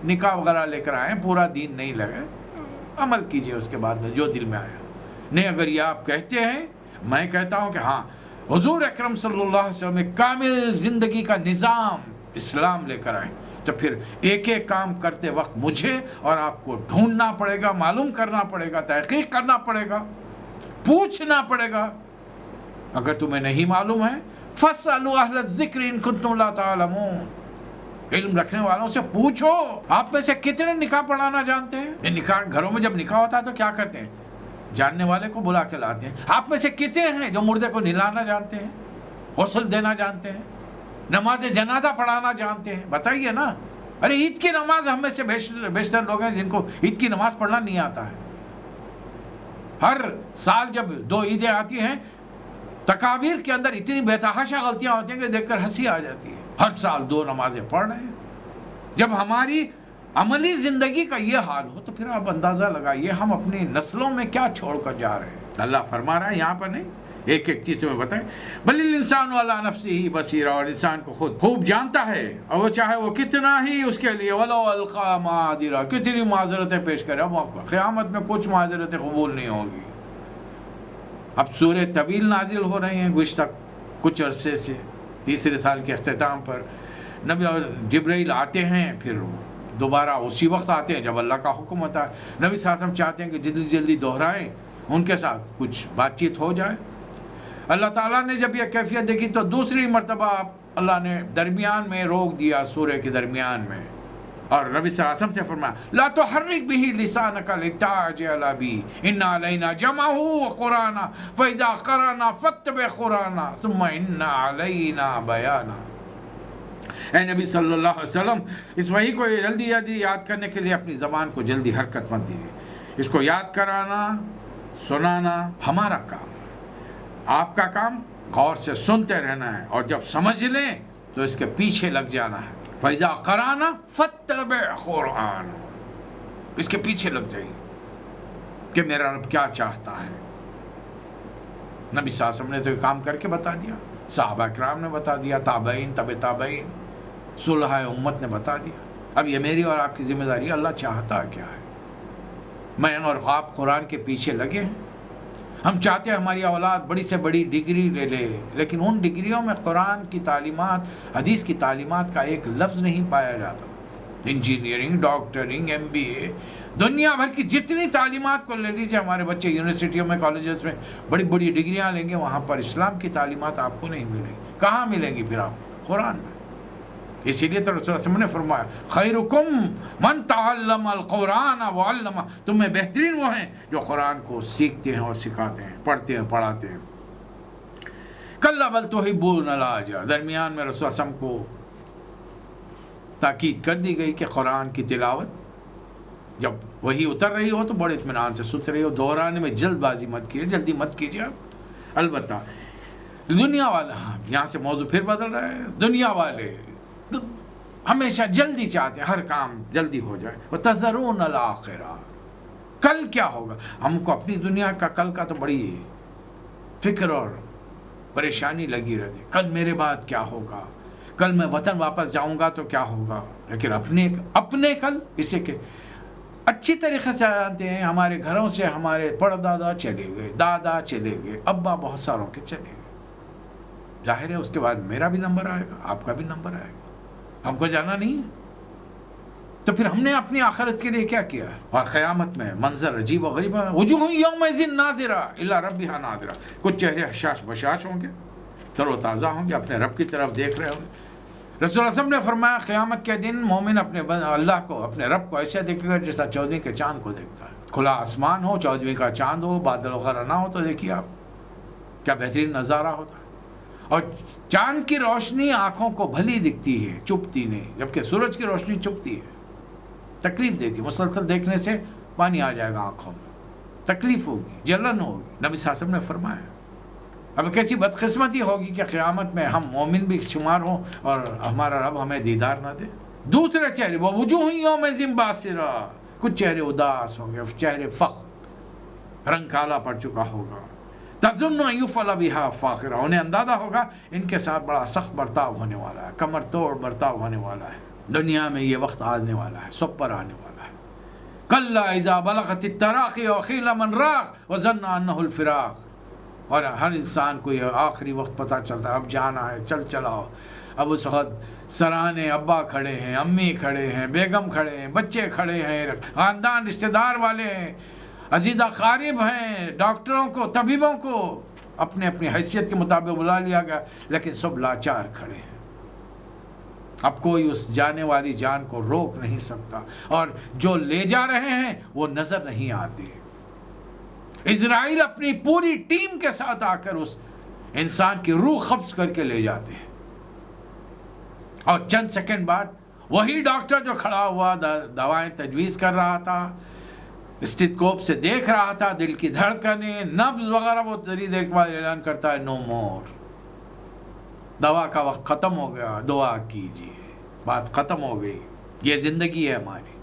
نکاح وغیرہ لے کر آئے، پورا دین نہیں لگے. عمل کیجئے اس کے بعد میں جو دل میں آیا. نہیں، اگر یہ آپ کہتے ہیں، میں کہتا ہوں کہ ہاں حضور اکرم صلی اللہ علیہ وسلم ایک کامل زندگی کا نظام اسلام لے کر آئے، تو پھر ایک ایک کام کرتے وقت مجھے اور آپ کو ڈھونڈنا پڑے گا، معلوم کرنا پڑے گا، تحقیق کرنا پڑے گا، پوچھنا پڑے گا. اگر تمہیں نہیں معلوم ہے فَاسْأَلُوا أَهْلَ الذِّكْرِ إِن كُنتُمْ لَا تَعْلَمُونَ. علم رکھنے والوں سے پوچھو. آپ میں سے کتنے نکاح پڑھانا جانتے ہیں؟ یہ نکاح گھروں میں جب نکاح ہوتا ہے تو کیا کرتے ہیں؟ جاننے والے کو بلا کے لاتے ہیں. آپ میں سے کتنے ہیں جو مردے کو نہلانا جانتے ہیں، غسل دینا جانتے ہیں، نماز جنازہ پڑھانا جانتے ہیں؟ بتائیے نا. ارے عید کی نماز ہم میں سے بیشتر لوگ ہیں جن کو عید کی نماز پڑھنا نہیں آتا ہے. ہر سال جب 2 عیدیں آتی ہیں تکابیر کے اندر اتنی بے تحاشا غلطیاں ہوتی ہیں کہ دیکھ کر ہنسی آ جاتی ہے. ہر سال 2 نمازیں پڑھ رہے ہیں. جب ہماری عملی زندگی کا یہ حال ہو تو پھر آپ اندازہ لگائیے ہم اپنی نسلوں میں کیا چھوڑ کر جا رہے ہیں. اللہ فرما رہا ہے یہاں پر نہیں، ایک ایک چیز تمہیں بتائیں. بل الانسان علی نفسہ بصیرہ. اور انسان کو خود خوب جانتا ہے، اور وہ چاہے وہ کتنا ہی اس کے لیے ولو القی معاذرہ کتنی معذرتیں پیش کرے، اب قیامت میں کچھ معذرتیں قبول نہیں ہوگی. اب سورہ طویل نازل ہو رہے ہیں گزشتہ کچھ عرصے سے، 3 سال کے اختتام پر نبی اور جبرائیل آتے ہیں، پھر دوبارہ اسی وقت آتے ہیں جب اللہ کا حکم ہوتا ہے. نبی صلی اللہ علیہ وسلم چاہتے ہیں کہ جلدی جلدی دہرائیں، ان کے ساتھ کچھ بات چیت ہو جائے. اللہ تعالیٰ نے جب یہ کیفیت دیکھی تو دوسری مرتبہ اللہ نے درمیان میں روک دیا، سورہ کے درمیان میں، اور نبی صلی اللہ علیہ وسلم سے فرمایا لا تحرک به لسانک لتعجل به ان علینا جمعه وقرآنہ فاذا قرأنا فاتبع قرآنہ ثم ان علینا بیانہ. اے نبی صلی اللہ علیہ وسلم، اس وحی کو جلدی یاد کرنے کے لیے اپنی زبان کو جلدی حرکت مت دیجیے. اس کو یاد کرانا، سنانا ہمارا کام. آپ کا کام غور سے سنتے رہنا ہے، اور جب سمجھ لیں تو اس کے پیچھے لگ جانا ہے. فَإِذَا قَرَأْنَا فَاتَّبِعْ قُرْآنَ. اس کے پیچھے لگ جائیے کہ میرا رب کیا چاہتا ہے. نبی صلی اللہ علیہ وسلم نے تو یہ کام کر کے بتا دیا، صحابہ کرام نے بتا دیا، تابعین، تابعین، صلحاء امت نے بتا دیا. اب یہ میری اور آپ کی ذمہ داری ہے، اللہ چاہتا کیا ہے. میں اور آپ قرآن کے پیچھے لگے ہیں. ہم چاہتے ہیں ہماری اولاد بڑی سے بڑی ڈگری لے لے، لیکن ان ڈگریوں میں قرآن کی تعلیمات، حدیث کی تعلیمات کا ایک لفظ نہیں پایا جاتا. انجینئرنگ، ڈاکٹرنگ، MBA، دنیا بھر کی جتنی تعلیمات کو لے لیجیے. ہمارے بچے یونیورسٹیوں میں، کالجز میں بڑی بڑی ڈگریاں لیں گے، وہاں پر اسلام کی تعلیمات آپ کو نہیں ملیں گی. کہاں ملیں گی پھر آپ کو؟ قرآن میں. اسی لیے تو رسول اللہ صلی اللہ علیہ وسلم نے فرمایا خیرکم من تعلم القرآن وعلمہ، تم میں بہترین وہ ہیں جو قرآن کو سیکھتے ہیں اور سکھاتے ہیں، پڑھتے ہیں پڑھاتے ہیں۔ کلا بل تحبون العاجلہ، درمیان میں رسول اللہ صلی اللہ علیہ وسلم کو تاکید کر دی گئی کہ قرآن کی تلاوت جب وہی اتر رہی ہو تو بڑے اطمینان سے سنتے رہی ہو، دہرانے میں جلد بازی مت کیجیے، جلدی مت کیجیے آپ۔ البتہ دنیا والا، ہاں یہاں سے موضوع پھر بدل رہا ہے، دنیا والے ہمیشہ جلدی چاہتے ہیں، ہر کام جلدی ہو جائے۔ وَتَذَرُونَ الْآخِرَةَ، کل کیا ہوگا؟ ہم کو اپنی دنیا کا کل کا تو بڑی فکر اور پریشانی لگی رہتی، کل میرے بعد کیا ہوگا، کل میں وطن واپس جاؤں گا تو کیا ہوگا، لیکن اپنے کل اسے کہ اچھی طریقے سے جانتے ہیں۔ ہمارے گھروں سے ہمارے پردادا چلے گئے، دادا چلے گئے، ابا بہت ساروں کے چلے گئے، ظاہر ہے اس کے بعد میرا بھی نمبر آئے گا، آپ کا بھی نمبر آئے گا، ہم کو جانا نہیں ہے۔ تو پھر ہم نے اپنی آخرت کے لیے کیا کیا؟ اور قیامت میں منظر عجیب و غریب ہے، وجوہ یومئذ ناظرہ الی ربہا ناظرہ، کچھ چہرے حشاش بشاش ہوں گے، تر و تازہ ہوں گے، اپنے رب کی طرف دیکھ رہے ہوں گے۔ رسول اللہ صلی اللہ علیہ وسلم نے فرمایا قیامت کے دن مومن اپنے اللہ کو، اپنے رب کو ایسے دیکھے گا جیسا 14ویں کے چاند کو دیکھتا ہے۔ کھلا آسمان ہو، 14ویں کا چاند ہو، بادل وغیرہ نہ ہو تو دیکھیے آپ کیا بہترین نظارہ ہوتا ہے۔ اور چاند کی روشنی آنکھوں کو بھلی دکھتی ہے، چپتی نہیں، جبکہ سورج کی روشنی چپتی ہے، تکلیف دیتی ہے، مسلسل دیکھنے سے پانی آ جائے گا آنکھوں میں، تکلیف ہوگی، جلن ہوگی۔ نبی صلی اللہ علیہ وسلم نے فرمایا اب کیسی بدقسمتی ہوگی کہ قیامت میں ہم مومن بھی شمار ہوں اور ہمارا رب ہمیں دیدار نہ دے۔ دوسرے چہرے وجوہ یومئذ باسرہ، کچھ چہرے اداس ہوں گے، چہرے فخر، رنگ کالا پڑ چکا ہوگا۔ تظن ان یفعل بها فاقرہ، انہیں اندازہ ہوگا ان کے ساتھ بڑا سخت برتاؤ ہونے والا ہے، کمر توڑ برتاؤ ہونے والا ہے، دنیا میں یہ وقت آنے والا ہے، سب پر آنے والا ہے۔ کلا اذا بلغت التراقی وقیل من راق وظن انہ الفراق، اور ہر انسان کو یہ آخری وقت پتہ چلتا ہے اب جانا ہے، چل چلاؤ۔ اب اس وقت سرانے ابا کھڑے ہیں، امی کھڑے ہیں، بیگم کھڑے ہیں، بچے کھڑے ہیں، خاندان رشتہ دار والے ہیں، عزیز اقارب ہیں، ڈاکٹروں کو، طبیبوں کو اپنے اپنی حیثیت کے مطابق بلا لیا گیا، لیکن سب لاچار کھڑے ہیں۔ اب کوئی اس جانے والی جان کو روک نہیں سکتا، اور جو لے جا رہے ہیں وہ نظر نہیں آتے۔ اسرائیل اپنی پوری ٹیم کے ساتھ آ کر اس انسان کی روح قبض کر کے لے جاتے ہیں، اور چند سیکنڈ بعد وہی ڈاکٹر جو کھڑا ہوا دوائیں تجویز کر رہا تھا، اسٹیتھوسکوپ سے دیکھ رہا تھا دل کی دھڑکنیں، نبض وغیرہ، وہ تھوڑی دیر کے بعد اعلان کرتا ہے نو مور، دوا کا وقت ختم ہو گیا، دعا کیجیے، بات ختم ہو گئی، یہ زندگی ہے ہماری۔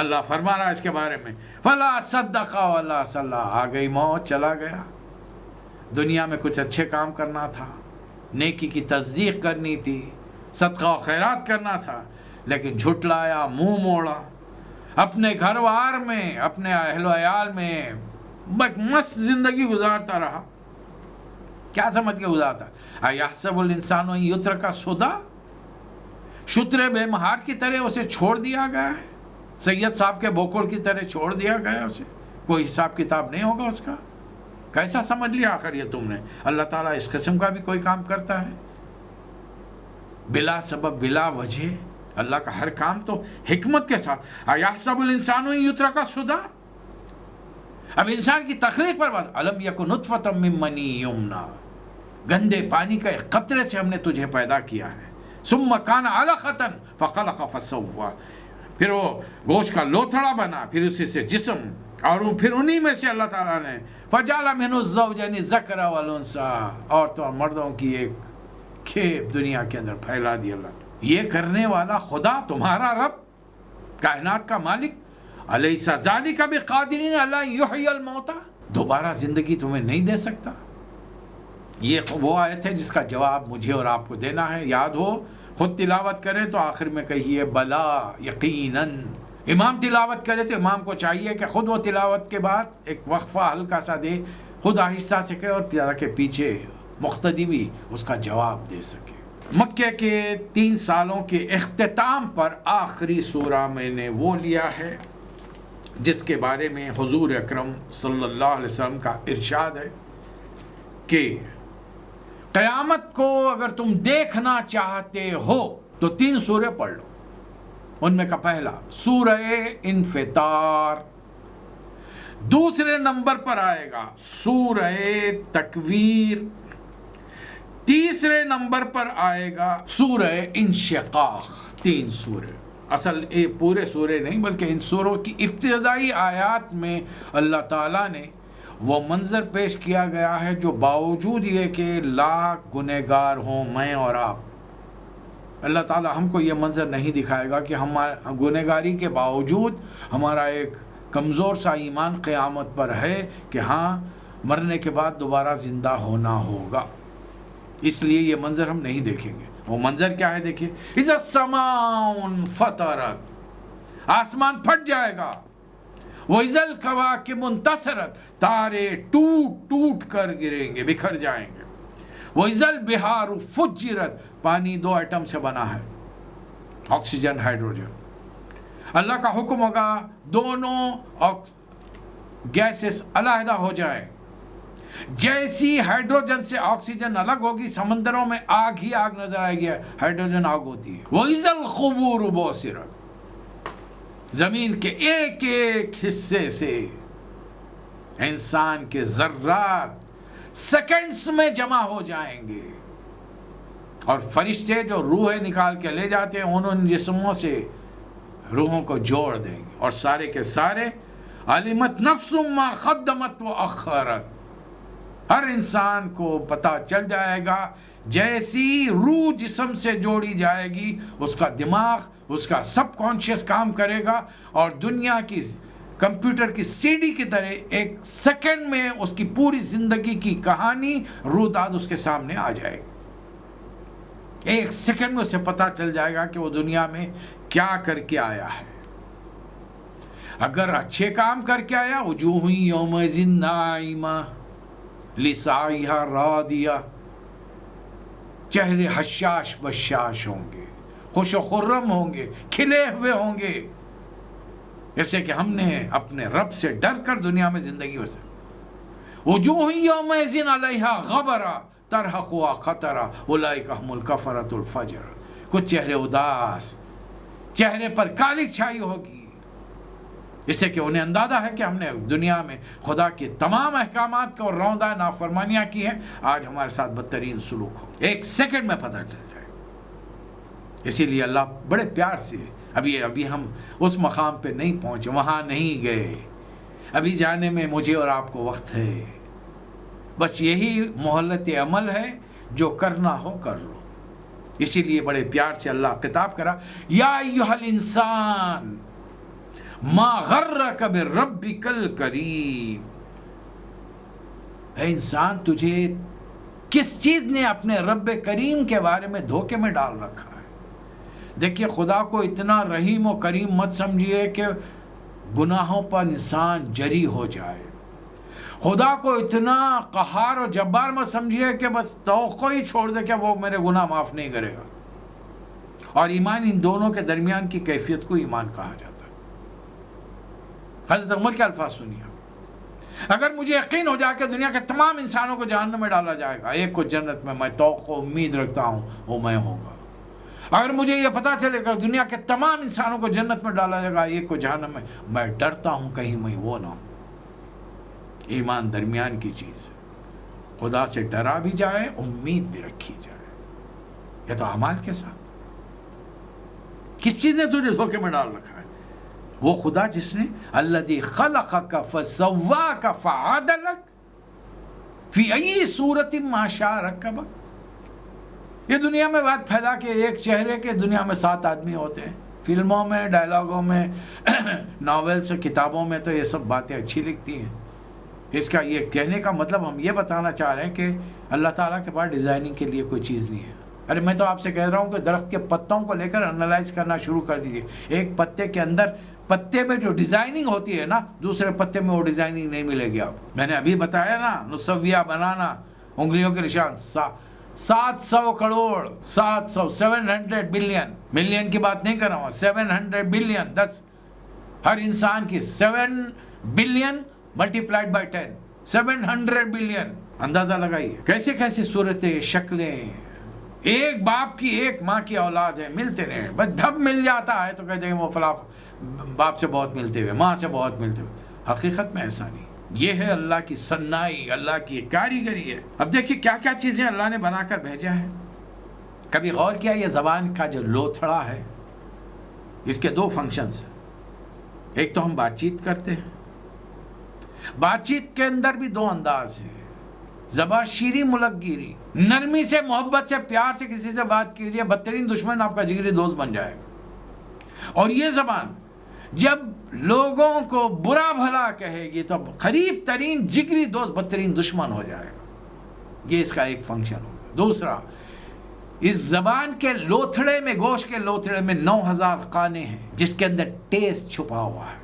اللہ فرما رہا ہے اس کے بارے میں فلا صدق ولا صلی، آ گئی موت، چلا گیا۔ دنیا میں کچھ اچھے کام کرنا تھا، نیکی کی تصدیق کرنی تھی، صدقہ و خیرات کرنا تھا، لیکن جھٹلایا، منہ موڑا، اپنے گھر وار میں، اپنے اہل و عیال میں ایک مست زندگی گزارتا رہا۔ کیا سمجھ کے گزارتا؟ ایحسب الانسان ان یترک سدی، شتر بے مہار کی طرح اسے چھوڑ دیا گیا ہے، سید صاحب کے بوکڑ کی طرح چھوڑ دیا گیا اسے، کوئی حساب کتاب نہیں ہوگا اس کا۔ کیسا سمجھ لیا آخر یہ تم نے؟ اللہ تعالیٰ اس قسم کا بھی کوئی کام کرتا ہے بلا سبب بلا وجہ؟ اللہ کا ہر کام تو حکمت کے ساتھ۔ ایحسب الانسان ان یترک سدی، اب انسان کی تخلیق پر بات، الم یک نطفۃ من منی یمنی، گندے پانی کا ایک قطرے سے ہم نے تجھے پیدا کیا ہے، ثم کان علقۃ فخلق فسوی، پھر وہ گوشت کا لوتھڑا بنا، پھر اسی سے جسم، اور پھر انہی میں سے اللہ تعالیٰ نے فجعل منہ الزوجین الذکر والانثی، عورتوں اور مردوں کی ایک کھیپ دنیا کے اندر پھیلا دی اللہ۔ یہ کرنے والا خدا تمہارا رب، کائنات کا مالک، الیس ذلک بقادر علی ان یحیی الموتى، دوبارہ زندگی تمہیں نہیں دے سکتا؟ یہ وہ آیت ہے جس کا جواب مجھے اور آپ کو دینا ہے۔ یاد ہو، خود تلاوت کریں تو آخر میں کہیے بلا یقیناً، امام تلاوت کرے تو امام کو چاہیے کہ خود وہ تلاوت کے بعد ایک وقفہ ہلکا سا دے، خود آہستہ سے کہے، اور کے پیچھے مقتدی بھی اس کا جواب دے سکے۔ مکہ کے 3 سالوں کے اختتام پر آخری سورہ میں نے وہ لیا ہے جس کے بارے میں حضور اکرم صلی اللہ علیہ وسلم کا ارشاد ہے کہ قیامت کو اگر تم دیکھنا چاہتے ہو تو 3 سورہ پڑھ لو. ان میں کا پہلا سورہ انفطار، دوسرے نمبر پر آئے گا سورہ تکویر، تیسرے نمبر پر آئے گا سورہ انشقاق. 3 سورے، اصل پورے سورے نہیں بلکہ ان سوروں کی ابتدائی آیات میں اللہ تعالیٰ نے وہ منظر پیش کیا گیا ہے جو باوجود یہ کہ لاکھ گنہگار ہوں، میں اور آپ، اللہ تعالیٰ ہم کو یہ منظر نہیں دکھائے گا کہ ہمارا گنہگاری کے باوجود ہمارا ایک کمزور سا ایمان قیامت پر ہے کہ ہاں مرنے کے بعد دوبارہ زندہ ہونا ہوگا. اس لیے یہ منظر ہم نہیں دیکھیں گے. وہ منظر کیا ہے دیکھیے، اذا السماء انفطرت، آسمان پھٹ جائے گا، وَإِذَا الْكَوَاكِبُ انتَثَرَتْ، تارے ٹوٹ ٹوٹ کر گریں گے، بکھر جائیں گے. وَإِذَا الْبِحَارُ فُجِّرَتْ، پانی 2 ایٹم سے بنا ہے، آکسیجن ہائیڈروجن. اللہ کا حکم ہوگا دونوں گیسز علیحدہ ہو جائیں. جیسی ہائیڈروجن سے آکسیجن الگ ہوگی، سمندروں میں آگ ہی آگ نظر آئے گی، ہائیڈروجن آگ ہوتی ہے. وَإِذَا الْقُبُورُ بُعْثِرَتْ، زمین کے ایک ایک حصے سے انسان کے ذرات سیکنڈز میں جمع ہو جائیں گے، اور فرشتے جو روحیں نکال کے لے جاتے ہیں ان جسموں سے روحوں کو جوڑ دیں گے، اور سارے کے سارے علمت نفس ما قدمت وأخرت، ہر انسان کو پتہ چل جائے گا. جیسی روح جسم سے جوڑی جائے گی، اس کا دماغ، اس کا سب کانشیس کام کرے گا، اور دنیا کی کمپیوٹر کی سی ڈی کی طرح ایک سیکنڈ میں اس کی پوری زندگی کی کہانی روح داد اس کے سامنے آ جائے گی. ایک سیکنڈ میں اسے پتہ چل جائے گا کہ وہ دنیا میں کیا کر کے آیا ہے. اگر اچھے کام کر کے آیا، وجوہ یومئذ ناعمہ لسعیہا راضیہ، چہرے حشاش بشاش ہوں گے، خوش و خرم ہوں گے، کھلے ہوئے ہوں گے، جیسے کہ ہم نے اپنے رب سے ڈر کر دنیا میں زندگی بسر. وجوہ یومئذ علیہا غبرہ ترہقھا قترہ اولئک ھم الکفرۃ الفجرہ. کچھ چہرے اداس، چہرے پر کالی چھائی ہوگی، جسے کہ انہیں اندازہ ہے کہ ہم نے دنیا میں خدا کے تمام احکامات کو روندہ نافرمانیاں کی ہیں، آج ہمارے ساتھ بدترین سلوک ہو. ایک سیکنڈ میں پتہ چل جائے گا. اسی لیے اللہ بڑے پیار سے، ابھی ہم اس مقام پہ نہیں پہنچے، وہاں نہیں گئے، ابھی جانے میں مجھے اور آپ کو وقت ہے. بس یہی مہلت عمل ہے، جو کرنا ہو کر لو. اسی لیے بڑے پیار سے اللہ خطاب کرا، یا ایھا الانسان ما غرک بربک الکریم. اے انسان، تجھے کس چیز نے اپنے رب کریم کے بارے میں دھوکے میں ڈال رکھا ہے. دیکھیے، خدا کو اتنا رحیم و کریم مت سمجھیے کہ گناہوں پر انسان جری ہو جائے. خدا کو اتنا قہار و جبار مت سمجھیے کہ بس توقع ہی چھوڑ دے کہ وہ میرے گناہ معاف نہیں کرے گا. اور ایمان، ان دونوں کے درمیان کی کیفیت کو ایمان کہا جاتا ہے. حضرت عمر کے الفاظ سنیے، اگر مجھے یقین ہو جائے کہ دنیا کے تمام انسانوں کو جہنم میں ڈالا جائے گا، ایک کو جنت میں توقع امید رکھتا ہوں وہ میں ہوگا. اگر مجھے یہ پتا چلے کہ دنیا کے تمام انسانوں کو جنت میں ڈالا جائے گا، ایک کو جہنم میں ڈرتا ہوں کہیں میں وہ نہ ہوں. ایمان درمیان کی چیز ہے. خدا سے ڈرا بھی جائے، امید بھی رکھی جائے. یہ تو اعمال کے ساتھ. کس چیز نے تجھے دھوکے میں ڈال رکھا ہے؟ وہ خدا جس نے الذی خلقک فسواک فعدلک فی ای صورت ما شاء رکبک. یہ دنیا میں بات پھیلا کہ ایک چہرے کے دنیا میں 7 آدمی ہوتے ہیں. فلموں میں، ڈائلاگوں میں، ناولس اور کتابوں میں تو یہ سب باتیں اچھی لکھتی ہیں. اس کا یہ کہنے کا مطلب ہم یہ بتانا چاہ رہے ہیں کہ اللہ تعالیٰ کے پاس ڈیزائننگ کے لیے کوئی چیز نہیں ہے. ارے میں تو آپ سے کہہ رہا ہوں کہ درخت کے پتوں کو لے کر انالائز کرنا شروع کر دیجیے. ایک پتے کے اندر، پتے میں جو ڈیزائننگ ہوتی ہے نا، دوسرے پتے میں وہ ڈیزائننگ نہیں ملے گی. آپ میں نے ابھی بتایا نا، نسویہ بنانا، انگلیوں کے نشان. 700 کروڑ، 700 بلین، ملین کی بات نہیں کر رہا ہوں، 700 بلین. 10 ہر انسان کی 7 بلین ملٹیپلائڈ بائی 10، 700 بلین. اندازہ لگائیے کیسے کیسے صورتیں، شکلیں ایک باپ کی ایک ماں کی اولاد ہے, ملتے رہے, بس ڈھب مل جاتا ہے تو کہتے ہیں وہ فلاں باپ سے بہت ملتے ہوئے, ماں سے بہت ملتے ہوئے. حقیقت میں ایسا نہیں. یہ ہے اللہ کی صنائی, اللہ کی کاریگری ہے. اب دیکھیے کیا کیا چیزیں اللہ نے بنا کر بھیجا ہے. کبھی غور کیا یہ زبان کا جو لوتھڑا ہے, اس کے دو فنکشنز ہیں. ایک تو ہم بات چیت کرتے ہیں, بات چیت کے اندر بھی دو انداز ہیں, زبان شیریں ملک گیری, نرمی سے, محبت سے, پیار سے کسی سے بات کیجیے, بدترین دشمن آپ کا جگری دوست بن جائے گا. اور یہ زبان جب لوگوں کو برا بھلا کہے گی تو قریب ترین جگری دوست بدترین دشمن ہو جائے گا. یہ اس کا ایک فنکشن ہوگا. دوسرا, اس زبان کے لوتھڑے میں, گوشت کے لوتھڑے میں 9000 خانے ہیں جس کے اندر ٹیسٹ چھپا ہوا ہے.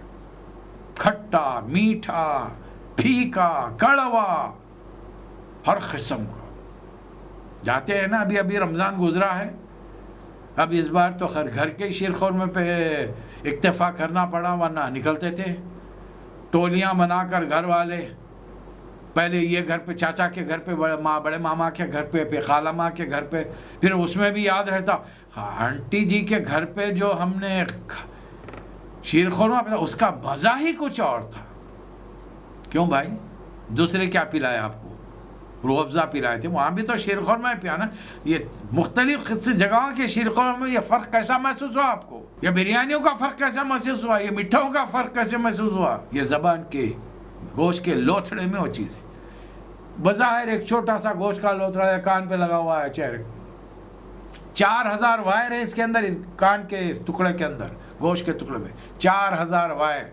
کھٹا, میٹھا, پھیکا, کڑوا, ہر قسم کا. جاتے ہیں نا, ابھی رمضان گزرا ہے, اب اس بار تو گھر کے شیر خورمے پہ اکتفا کرنا پڑا, ورنہ نکلتے تھے ٹولیاں بنا کر گھر والے. پہلے یہ گھر پہ, چاچا کے گھر پہ, بڑے ماما کے گھر پہ, پھر خالہ ماں کے گھر پہ, پھر اس میں بھی یاد رہتا آنٹی جی کے گھر پہ جو ہم نے شیر خورمہ پہ, اس کا مزہ ہی کچھ اور تھا. کیوں بھائی, دوسرے کیا پلایا آپ کو؟ روح افزا پلائے تھے, وہاں بھی تو شیر خورمہ پیا نا. یہ مختلف جگہوں کے شیر خورمہ میں یہ فرق کیسا محسوس ہوا آپ کو؟ یہ بریانیوں کا فرق کیسا محسوس ہوا؟ یہ مٹھاؤں کا فرق کیسے محسوس ہوا؟ یہ زبان کے گوشت کے لوتھڑے میں وہ چیز ہے. بظاہر ایک چھوٹا سا گوشت کا لوتھڑا ہے, کان پہ لگا ہوا ہے چہرے, 4000 وائر ہے اس کے اندر, اس کان کے اس ٹکڑے کے اندر, گوشت کے ٹکڑے میں 4000 وائر.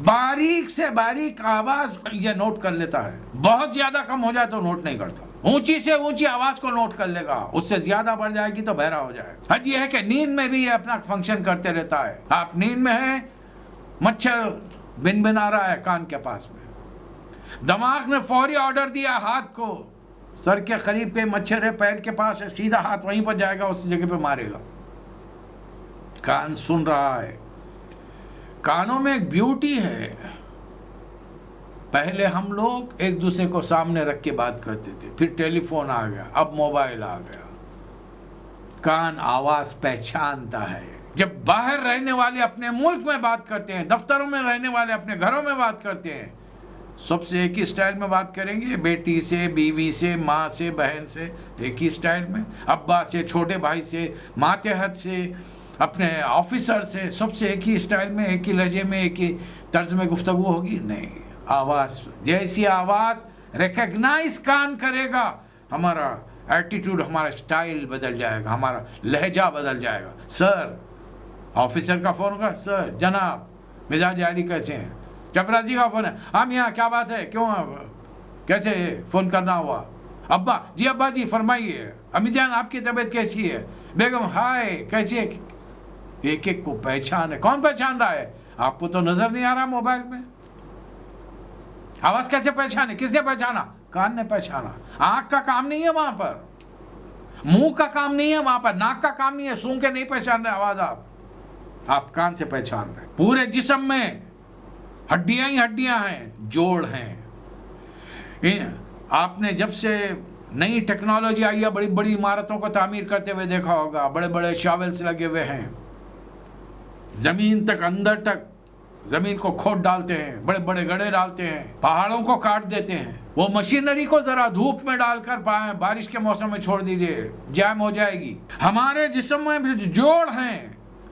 باریک سے باریک آواز یہ نوٹ کر لیتا ہے, بہت زیادہ کم ہو جائے تو نوٹ نہیں کرتا. اونچی سے اونچی آواز کو نوٹ کر لے گا, اس سے زیادہ بڑھ جائے گی تو بہرا ہو جائے گا. حد یہ ہے کہ نیند میں بھی یہ اپنا فنکشن کرتے رہتا ہے. آپ نیند میں ہیں, مچھر بن بنا رہا ہے کان کے پاس میں, دماغ نے فوری آرڈر دیا ہاتھ کو, سر کے قریب کے مچھر ہے, پیر کے پاس ہے, سیدھا ہاتھ وہیں پر جائے گا, اس جگہ پہ مارے گا. کان سن رہا ہے. کانوں میں ایک بیوٹی ہے. پہلے ہم لوگ ایک دوسرے کو سامنے رکھ کے بات کرتے تھے, پھر ٹیلی فون آ گیا, اب موبائل آ گیا. کان آواز پہچانتا ہے. جب باہر رہنے والے اپنے ملک میں بات کرتے ہیں, دفتروں میں رہنے والے اپنے گھروں میں بات کرتے ہیں, سب سے ایک ہی سٹائل میں بات کریں گے. بیٹی سے, بیوی سے, ماں سے, بہن سے ایک ہی سٹائل میں, ابا سے, چھوٹے بھائی سے, ماتحت سے, اپنے آفیسر سے, سب سے ایک ہی سٹائل میں, ایک ہی لہجے میں, ایک ہی طرز میں گفتگو ہوگی؟ نہیں. آواز, جیسی آواز ریکگنائز کان کرے گا, ہمارا ایٹیٹیوڈ, ہمارا سٹائل بدل جائے گا, ہمارا لہجہ بدل جائے گا. سر, آفیسر کا فون ہوگا, سر, جناب, مزاج عالی کیسے ہیں؟ چپراسی کا فون ہے, ہم یہاں, کیا بات ہے, کیوں, کیسے فون کرنا ہوا؟ ابا, جی ابا جی فرمائیے. امی جان آپ کی طبیعت کیسی ہے؟ بیگم, ہائے کیسی ہے؟ ایک ایک کو پہچان ہے. کون پہچان رہا ہے؟ آپ کو تو نظر نہیں آ رہا موبائل میں. آواز کیسے پہچانے؟ کس نے پہچانا؟ کان نے پہچانا. آنکھ کا کام نہیں ہے وہاں پر, منہ کا کام نہیں ہے وہاں پر, ناک کا کام نہیں ہے, سونگ کے نہیں پہچان رہے آواز آپ کان سے پہچان رہے. پورے جسم میں ہڈیاں ہی ہڈیاں ہیں, جوڑ ہیں. آپ نے جب سے نئی ٹیکنالوجی آئی ہے, بڑی بڑی عمارتوں کو تعمیر کرتے ہوئے دیکھا ہوگا, بڑے بڑے شاولس لگے ہوئے ہیں, زمین تک, اندر تک زمین کو کھود ڈالتے ہیں, بڑے بڑے گڑھے ڈالتے ہیں, پہاڑوں کو کاٹ دیتے ہیں. وہ مشینری کو ذرا دھوپ میں ڈال کر بارش کے موسم میں چھوڑ دیجیے, جام ہو جائے گی. ہمارے جسم میں جوڑ ہیں,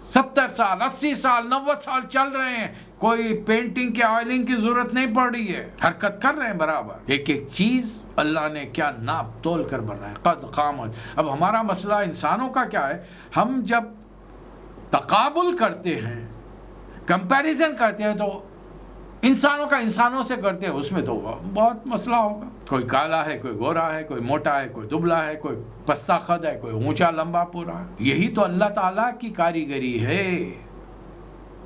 70 سال, 80 سال, 90 سال چل رہے ہیں, کوئی پینٹنگ کی, آئلنگ کی ضرورت نہیں پڑ رہی ہے, حرکت کر رہے ہیں برابر. ایک ایک چیز اللہ نے کیا ناپ تول کر بنایا, قد قامت. اب ہمارا مسئلہ انسانوں کا کیا ہے, ہم جب تقابل کرتے ہیں, کمپیریزن کرتے ہیں, تو انسانوں کا انسانوں سے کرتے ہیں, اس میں تو بہت مسئلہ ہوگا. کوئی کالا ہے, کوئی گورا ہے, کوئی موٹا ہے, کوئی دبلا ہے, کوئی پستہ خد ہے, کوئی اونچا لمبا پورا ہے. یہی تو اللہ تعالیٰ کی کاریگری ہے.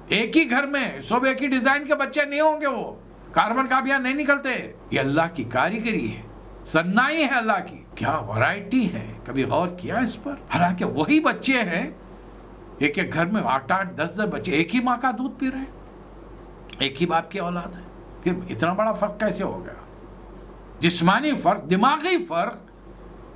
ایک ہی گھر میں سب ایک ہی ڈیزائن کے بچے نہیں ہوں گے, وہ کاربن کاپیاں نہیں نکلتے. یہ اللہ کی کاریگری ہے, صنائی ہے اللہ کی. کیا ورائٹی ہے, کبھی غور کیا اس پر؟ حالانکہ وہی بچے ہیں, ایک ایک گھر میں 8-8, 10-10 بچے ایک ہی ماں کا دودھ پی رہے ہیں, ایک ہی باپ کی اولاد ہے. پھر اتنا بڑا فرق کیسے ہو گیا؟ جسمانی فرق, دماغی فرق,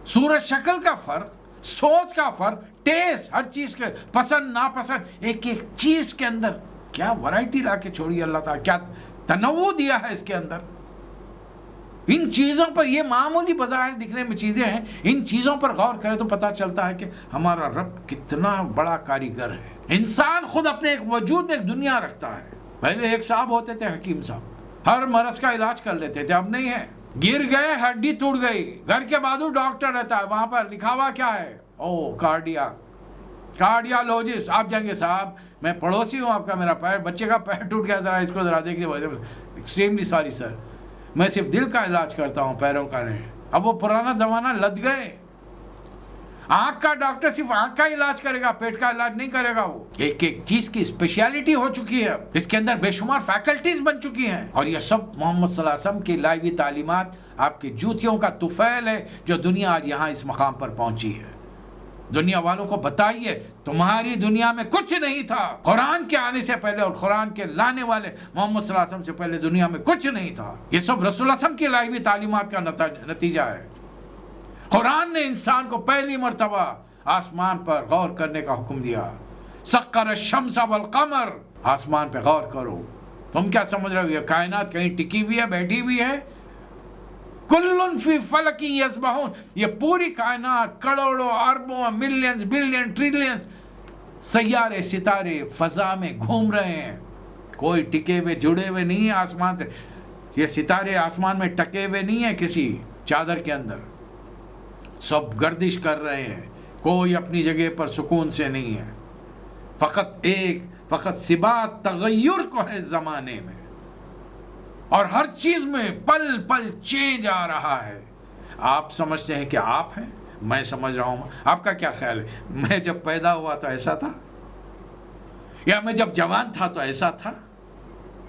صورت شکل کا فرق, سوچ کا فرق، ٹیسٹ، ہر چیز کے پسند ناپسند، ایک ایک چیز کے اندر کیا ورائٹی لا کے چھوڑی اللہ تعالیٰ، کیا تنوع دیا ہے اس کے اندر. ان چیزوں پر، یہ معمولی بظاہر دکھنے میں چیزیں ہیں، ان چیزوں پر غور کرے تو پتہ چلتا ہے کہ ہمارا رب کتنا بڑا کاریگر ہے. انسان خود اپنے ایک وجود میں ایک دنیا رکھتا ہے. پہلے ایک صاحب ہوتے تھے، حکیم صاحب، ہر مرض کا علاج کر لیتے تھے. اب نہیں ہے. گر گئے، ہڈی ٹوٹ گئی، گھر کے بازو ڈاکٹر رہتا ہے، وہاں پر لکھا ہوا کیا ہے؟ کارڈیالوجسٹ. آپ جائیں گے، صاحب میں پڑوسی ہوں آپ کا، میرا پیر، بچے کا پیر ٹوٹ گیا، ذرا اس کو ذرا دیکھ لیجیے. ایکسٹریملی سوری سر، میں صرف دل کا علاج کرتا ہوں، پیروں کا نہیں. اب وہ پرانا زمانہ لد گئے. آنکھ کا ڈاکٹر صرف آنکھ کا علاج کرے گا، پیٹ کا علاج نہیں کرے گا. وہ ایک ایک چیز کی اسپیشلٹی ہو چکی ہے، اس کے اندر بے شمار فیکلٹیز بن چکی ہیں. اور یہ سب محمد صلی اللہ علیہ وسلم کی لائی ہوئی تعلیمات آپ کی جوتیوں کا طفیل ہے، جو دنیا آج یہاں اس مقام پر پہنچی ہے. دنیا والوں کو بتائیے، تمہاری دنیا میں کچھ نہیں تھا قرآن کے آنے سے پہلے، اور قرآن کے لانے والے محمد صلی اللہ علیہ وسلم سے پہلے دنیا میں کچھ نہیں تھا. یہ سب رسول اللہ صلی اللہ علیہ وسلم کی لائی ہوئی تعلیمات کا نتیجہ ہے. قرآن نے انسان کو پہلی مرتبہ آسمان پر غور کرنے کا حکم دیا. سخر الشمس والقمر، آسمان پہ غور کرو. تم کیا سمجھ رہے ہو یہ کائنات کہیں ٹکی ہوئی ہے، بیٹھی ہوئی ہے؟ کل فی فلک یسبحون، یہ پوری کائنات کروڑوں اربوں ملینز بلین ٹریلینز سیارے ستارے فضا میں گھوم رہے ہیں. کوئی ٹکے ہوئے جڑے ہوئے نہیں ہے آسمان سے. یہ ستارے آسمان میں ٹکے ہوئے نہیں ہیں کسی چادر کے اندر، سب گردش کر رہے ہیں. کوئی اپنی جگہ پر سکون سے نہیں ہے. فقط ثبات تغیر کو ہے زمانے میں، اور ہر چیز میں پل پل چینج آ رہا ہے. آپ سمجھتے ہیں کہ آپ ہیں، میں سمجھ رہا ہوں. آپ کا کیا خیال ہے؟ میں جب پیدا ہوا تو ایسا تھا، یا میں جب جوان تھا تو ایسا تھا؟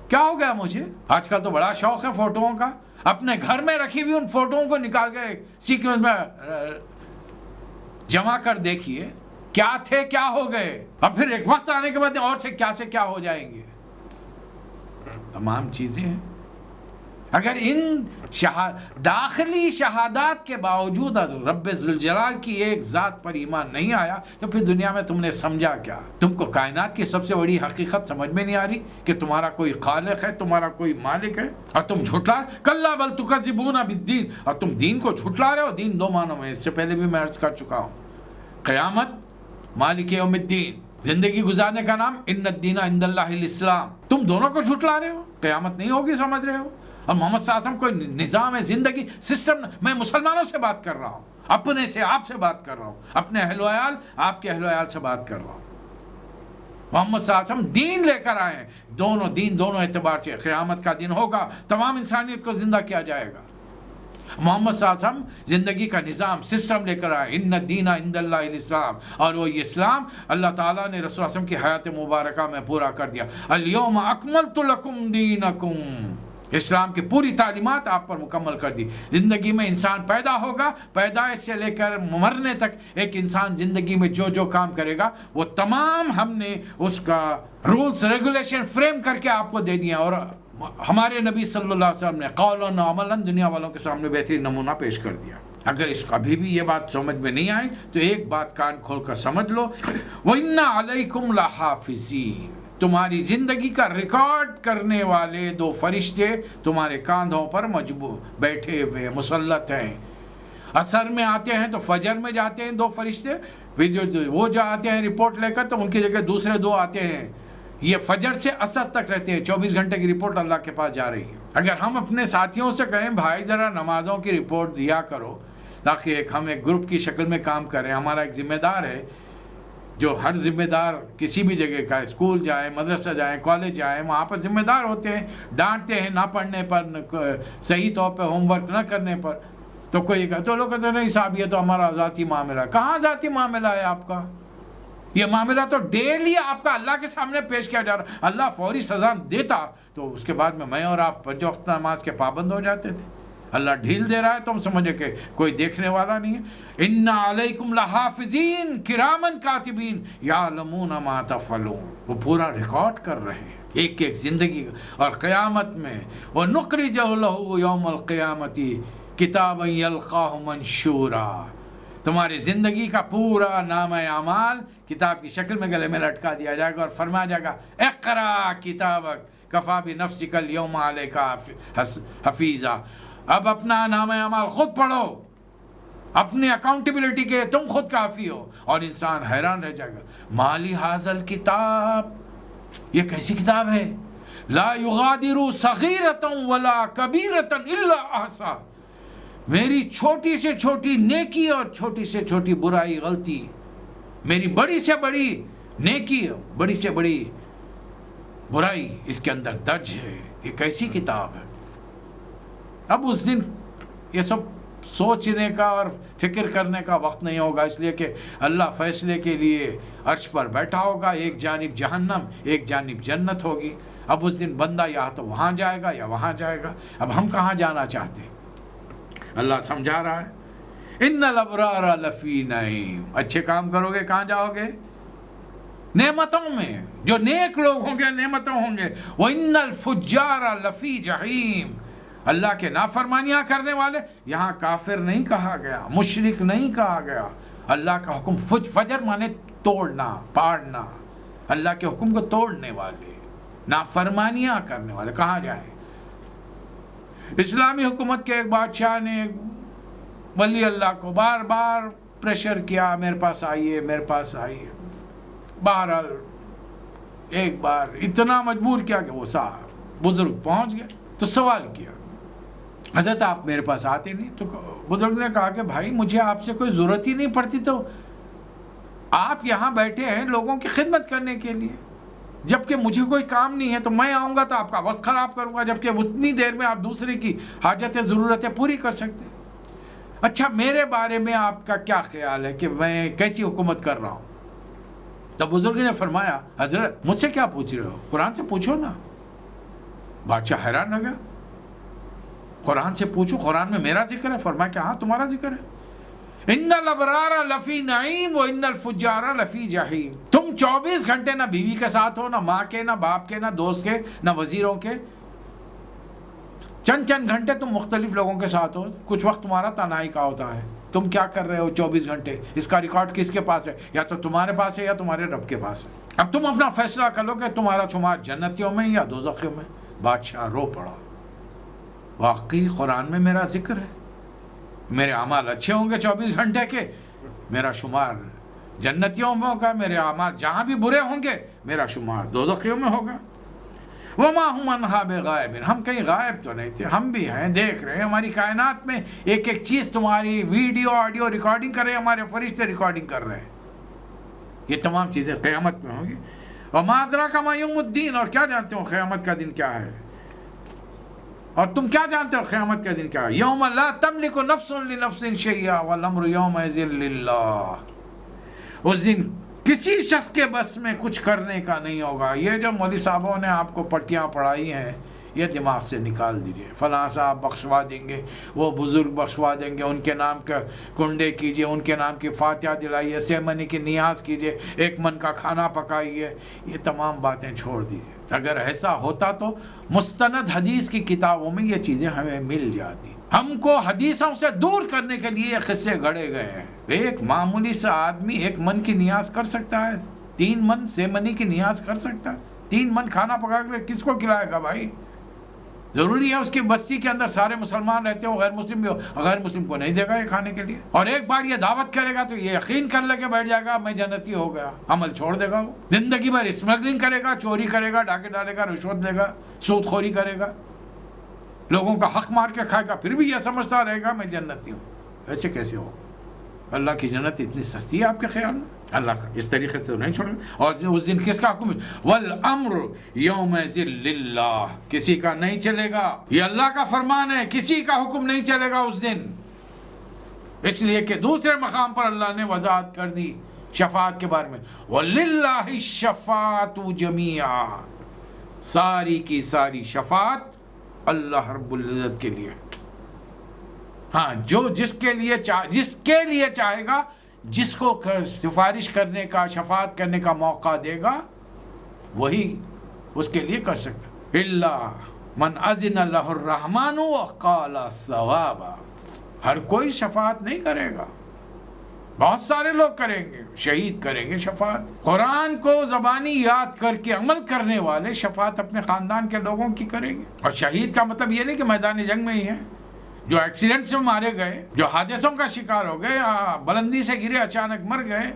کیا ہو گیا مجھے؟ آج کل تو بڑا شوق ہے فوٹوؤں کا. اپنے گھر میں رکھی ہوئی ان فوٹوؤں کو نکال کے سیکوینس میں جمع کر دیکھیے، کیا تھے کیا ہو گئے، اور پھر ایک وقت آنے کے بعد اور سے کیا ہو جائیں گے. تمام چیزیں ہیں. اگر ان داخلی شہادات کے باوجود رب ذوالجلال کی ایک ذات پر ایمان نہیں آیا تو پھر دنیا میں تم نے سمجھا کیا؟ تم کو کائنات کی سب سے بڑی حقیقت سمجھ میں نہیں آ رہی کہ تمہارا کوئی خالق ہے، تمہارا کوئی مالک ہے، اور تم جھٹلا کلا بل تکذبون بالدین، اور تم دین کو جھٹلا رہے ہو. دین دو معنوں میں، اس سے پہلے بھی میں عرض کر چکا ہوں. قیامت، مالک یوم الدین، زندگی گزارنے کا نام ان الدین عند اللہ الاسلام. تم دونوں کو جھٹلا رہے ہو. قیامت نہیں ہوگی، سمجھ رہے ہو. اور محمد صلی اللہ علیہ وسلم کوئی نظام زندگی سسٹم. میں مسلمانوں سے بات کر رہا ہوں، اپنے سے آپ سے بات کر رہا ہوں، اپنے اہل و عیال آپ کے اہل و عیال سے بات کر رہا ہوں. محمد صلی اللہ علیہ وسلم دین لے کر آئے ہیں. دونوں دین دونوں اعتبار سے. قیامت کا دن ہوگا، تمام انسانیت کو زندہ کیا جائے گا. محمد صلی اللہ علیہ وسلم زندگی کا نظام سسٹم لے کر آئے. ان الدین عند اللہ الاسلام، اور وہ اسلام اللہ تعالیٰ نے رسول اللہ علیہ وسلم کی حیات مبارکہ میں پورا کر دیا. الیوم اکملت لکم دینکم، اسلام کی پوری تعلیمات آپ پر مکمل کر دی. زندگی میں انسان پیدا ہوگا، پیدائش سے لے کر مرنے تک ایک انسان زندگی میں جو کام کرے گا وہ تمام ہم نے اس کا رولز ریگولیشن فریم کر کے آپ کو دے دیا. اور ہمارے نبی صلی اللہ علیہ وسلم نے قولاً و عملاً دنیا والوں کے سامنے بہترین نمونہ پیش کر دیا. اگر اس کو ابھی بھی یہ بات سمجھ میں نہیں آئی تو ایک بات کان کھول کر سمجھ لو، وَإِنَّ عَلَيْكُمْ لَحَافِظِينَ، تمہاری زندگی کا ریکارڈ کرنے والے دو فرشتے تمہارے کاندھوں پر بیٹھے ہوئے مسلط ہیں. عصر میں آتے ہیں تو فجر میں جاتے ہیں دو فرشتے، پھر وہ جو آتے ہیں رپورٹ لے کر تو ان کی جگہ دوسرے دو آتے ہیں. یہ فجر سے عصر تک رہتے ہیں. 24 گھنٹے کی رپورٹ اللہ کے پاس جا رہی ہے. اگر ہم اپنے ساتھیوں سے کہیں بھائی ذرا نمازوں کی رپورٹ دیا کرو تاکہ ہم ایک گروپ کی شکل میں کام کریں. ہمارا ایک ذمہ دار ہے، جو ہر ذمہ دار کسی بھی جگہ کا، اسکول جائیں، مدرسہ جائیں، کالج جائیں، وہاں پر ذمہ دار ہوتے ہیں. ڈانٹتے ہیں نہ پڑھنے پر، صحیح طور پہ ہوم ورک نہ کرنے پر. تو کوئی کہا تو لوگ کہتے ہیں نہیں صاحب یہ تو ہمارا ذاتی معاملہ ہے. کہاں ذاتی معاملہ ہے آپ کا؟ یہ معاملہ تو ڈیلی آپ کا اللہ کے سامنے پیش کیا جا رہا. اللہ فوری سزا دیتا تو اس کے بعد میں اور آپ 5 وقت نماز کے پابند ہو جاتے تھے. اللہ ڈھیل دے رہا ہے تو ہم سمجھے کہ کوئی دیکھنے والا نہیں ہے. ان علیکم لحافظین کرامن کاتبین یعلمون ما تفعلون، وہ پورا ریکارڈ کر رہے ہیں ایک ایک زندگی. اور قیامت میں وَنُخْرِجُ لَهُ يَوْمَ الْقِيَامَةِ كِتَابًا يَلْقَاهُ مَنشُورًا، تمہاری زندگی کا پورا نامہ اعمال کتاب کی شکل میں گلے میں لٹکا دیا جائے گا اور فرمایا جائے گا اقرا کتابک کفا بنفسک اليوم علیک حفیظا. اب اپنا نامہ اعمال خود پڑھو، اپنی اکاؤنٹیبلٹی کے لیے تم خود کافی ہو. اور انسان حیران رہ جائے گا، مالی حاضل کتاب، یہ کیسی کتاب ہے؟ لا یغادر صغیرۃ ولا کبیرۃ الا احصاها. میری چھوٹی سے چھوٹی نیکی اور چھوٹی سے چھوٹی برائی غلطی، میری بڑی سے بڑی نیکی بڑی سے بڑی برائی اس کے اندر درج ہے. یہ کیسی کتاب ہے؟ اب اس دن یہ سب سوچنے کا اور فکر کرنے کا وقت نہیں ہوگا، اس لیے کہ اللہ فیصلے کے لیے عرش پر بیٹھا ہوگا. ایک جانب جہنم، ایک جانب جنت ہوگی. اب اس دن بندہ یا تو وہاں جائے گا یا وہاں جائے گا. اب ہم کہاں جانا چاہتے ہیں؟ اللہ سمجھا رہا ہے ان الابرار لفی نعیم. اچھے کام کرو گے کہاں جاؤ گے؟ نعمتوں میں. جو نیک لوگ ہوں گے نعمتوں ہوں گے. وَإِنَّ الْفُجَّارَ لَفِي جَحِيمٍ. اللہ کے نافرمانیاں کرنے والے، یہاں کافر نہیں کہا گیا، مشرک نہیں کہا گیا. اللہ کا حکم فجر مانے توڑنا، پاڑنا. اللہ کے حکم کو توڑنے والے، نافرمانیاں کرنے والے کہاں جائیں؟ اسلامی حکومت کے ایک بادشاہ نے ولی اللہ کو بار بار پریشر کیا، میرے پاس آئیے میرے پاس آئیے. بہرحال ایک بار اتنا مجبور کیا کہ وہ بزرگ پہنچ گئے تو سوال کیا، حضرت آپ میرے پاس آتے نہیں؟ تو بزرگ نے کہا کہ بھائی مجھے آپ سے کوئی ضرورت ہی نہیں پڑتی، تو آپ یہاں بیٹھے ہیں لوگوں کی خدمت کرنے کے لیے، جبکہ مجھے کوئی کام نہیں ہے تو میں آؤں گا تو آپ کا وقت خراب کروں گا، جبکہ اتنی دیر میں آپ دوسرے کی حاجتیں ضرورتیں پوری کر سکتے ہیں. اچھا میرے بارے میں آپ کا کیا خیال ہے کہ میں کیسی حکومت کر رہا ہوں؟ تو بزرگ نے فرمایا حضرت مجھ سے کیا پوچھ رہے ہو، قرآن سے پوچھو نا. بادشاہ حیران ہو گیا، قرآن سے پوچھو، قرآن میں میرا ذکر ہے؟ فرمایا کہ ہاں تمہارا ذکر ہے. ان الابرار لفی نعیم و ان الفجار لفی جحیم. تم 24 گھنٹے نہ بیوی کے ساتھ ہو، نہ ماں کے، نہ باپ کے، نہ دوست کے، نہ وزیروں کے. چند گھنٹے تم مختلف لوگوں کے ساتھ ہو. کچھ وقت تمہارا تنہائی کا ہوتا ہے. تم کیا کر رہے ہو 24 گھنٹے؟ اس کا ریکارڈ کس کے پاس ہے؟ یا تو تمہارے پاس ہے یا تمہارے رب کے پاس ہے. اب تم اپنا فیصلہ کر لو کہ تمہارا شمار جنتیوں میں یا دوزخیوں میں. بادشاہ رو پڑا، واقعی قرآن میں میرا ذکر ہے، میرے اعمال اچھے ہوں گے 24 گھنٹے کے، میرا شمار جنتیوں میں ہوگا. میرے اعمال جہاں بھی برے ہوں گے میرا شمار دوزخیوں میں ہوگا. وَمَا هُمْ عَنْهَا بِغَائِبٍ. ہم کہیں غائب تو نہیں تھے، ہم بھی ہیں، دیکھ رہے ہیں. ہماری کائنات میں ایک ایک چیز تمہاری ویڈیو آڈیو ریکارڈنگ کر رہے ہیں، ہمارے فرشتے ریکارڈنگ کر رہے ہیں. یہ تمام چیزیں قیامت میں ہوں گی. وَمَا أَدْرَاكَ مَا يَوْمُ الدِّينِ. اور کیا جانتے ہو قیامت کا دن کیا ہے؟ اور تم کیا جانتے ہو قیامت کا دن کیا ہے؟ یوم لا تملک نفس لنفس شیئا والامر یومئذ للہ. اس دن کسی شخص کے بس میں کچھ کرنے کا نہیں ہوگا. یہ جو مولوی صاحبوں نے آپ کو پٹیاں پڑھائی ہیں یہ دماغ سے نکال دیجئے. فلاں صاحب بخشوا دیں گے، وہ بزرگ بخشوا دیں گے، ان کے نام کا کنڈے کیجئے، ان کے نام کی فاتحہ دلائیے، 6 مہینے کی نیاز کیجئے، 1 من کا کھانا پکائیے. یہ تمام باتیں چھوڑ دیجئے. اگر ایسا ہوتا تو مستند حدیث کی کتابوں میں یہ چیزیں ہمیں مل جاتی. ہم کو حدیثوں سے دور کرنے کے لیے یہ قصے گھڑے گئے ہیں. ایک معمولی سا آدمی 1 من کی نیاز کر سکتا ہے، 3 من 6 منی کی نیاز کر سکتا ہے. 3 من کھانا پکا کر کس کو کھلائے گا بھائی؟ ضروری ہے اس کی بستی کے اندر سارے مسلمان رہتے ہو، غیر مسلم بھی ہو، غیر مسلم کو نہیں دے گا یہ کھانے کے لیے. اور ایک بار یہ دعوت کرے گا تو یہ یقین کر لے کے بیٹھ جائے گا میں جنتی ہو گیا، عمل چھوڑ دے گا. وہ زندگی بھر اسمگلنگ کرے گا، چوری کرے گا، ڈاکے ڈالے گا، رشوت لے گا، سود خوری کرے گا، لوگوں کا حق مار کے کھائے گا، پھر بھی یہ سمجھتا رہے گا میں جنتی ہوں. ایسے کیسے ہوگا؟ اللہ کی جنت اتنی سستی ہے آپ کے خیال میں؟ اللہ کا اس طریقے سے نہیں چھوڑے. اور اس دن کس کا حکم ہے؟ والامر یومئذ للہ. کسی کا نہیں چلے گا، یہ اللہ کا فرمان ہے، کسی کا حکم نہیں چلے گا اس دن. اس لیے کہ دوسرے مقام پر اللہ نے وضاحت کر دی شفاعت کے بارے میں. وَلِلَّهِ الشَّفَاعَةُ جَمِيعًا. ساری کی ساری شفاعت اللہ رب العزت کے لیے. ہاں جو جس کے لیے چاہے گا، جس کو سفارش کرنے کا، شفاعت کرنے کا موقع دے گا وہی اس کے لیے کر سکتا. الا من اذن له الرحمن وقال صوابا. ہر کوئی شفاعت نہیں کرے گا. بہت سارے لوگ کریں گے، شہید کریں گے شفاعت۔ قرآن کو زبانی یاد کر کے عمل کرنے والے شفاعت اپنے خاندان کے لوگوں کی کریں گے۔ اور شہید کا مطلب یہ نہیں کہ میدان جنگ میں ہی ہے، جو ایکسیڈنٹ سے مارے گئے، جو حادثوں کا شکار ہو گئے، بلندی سے گرے اچانک مر گئے،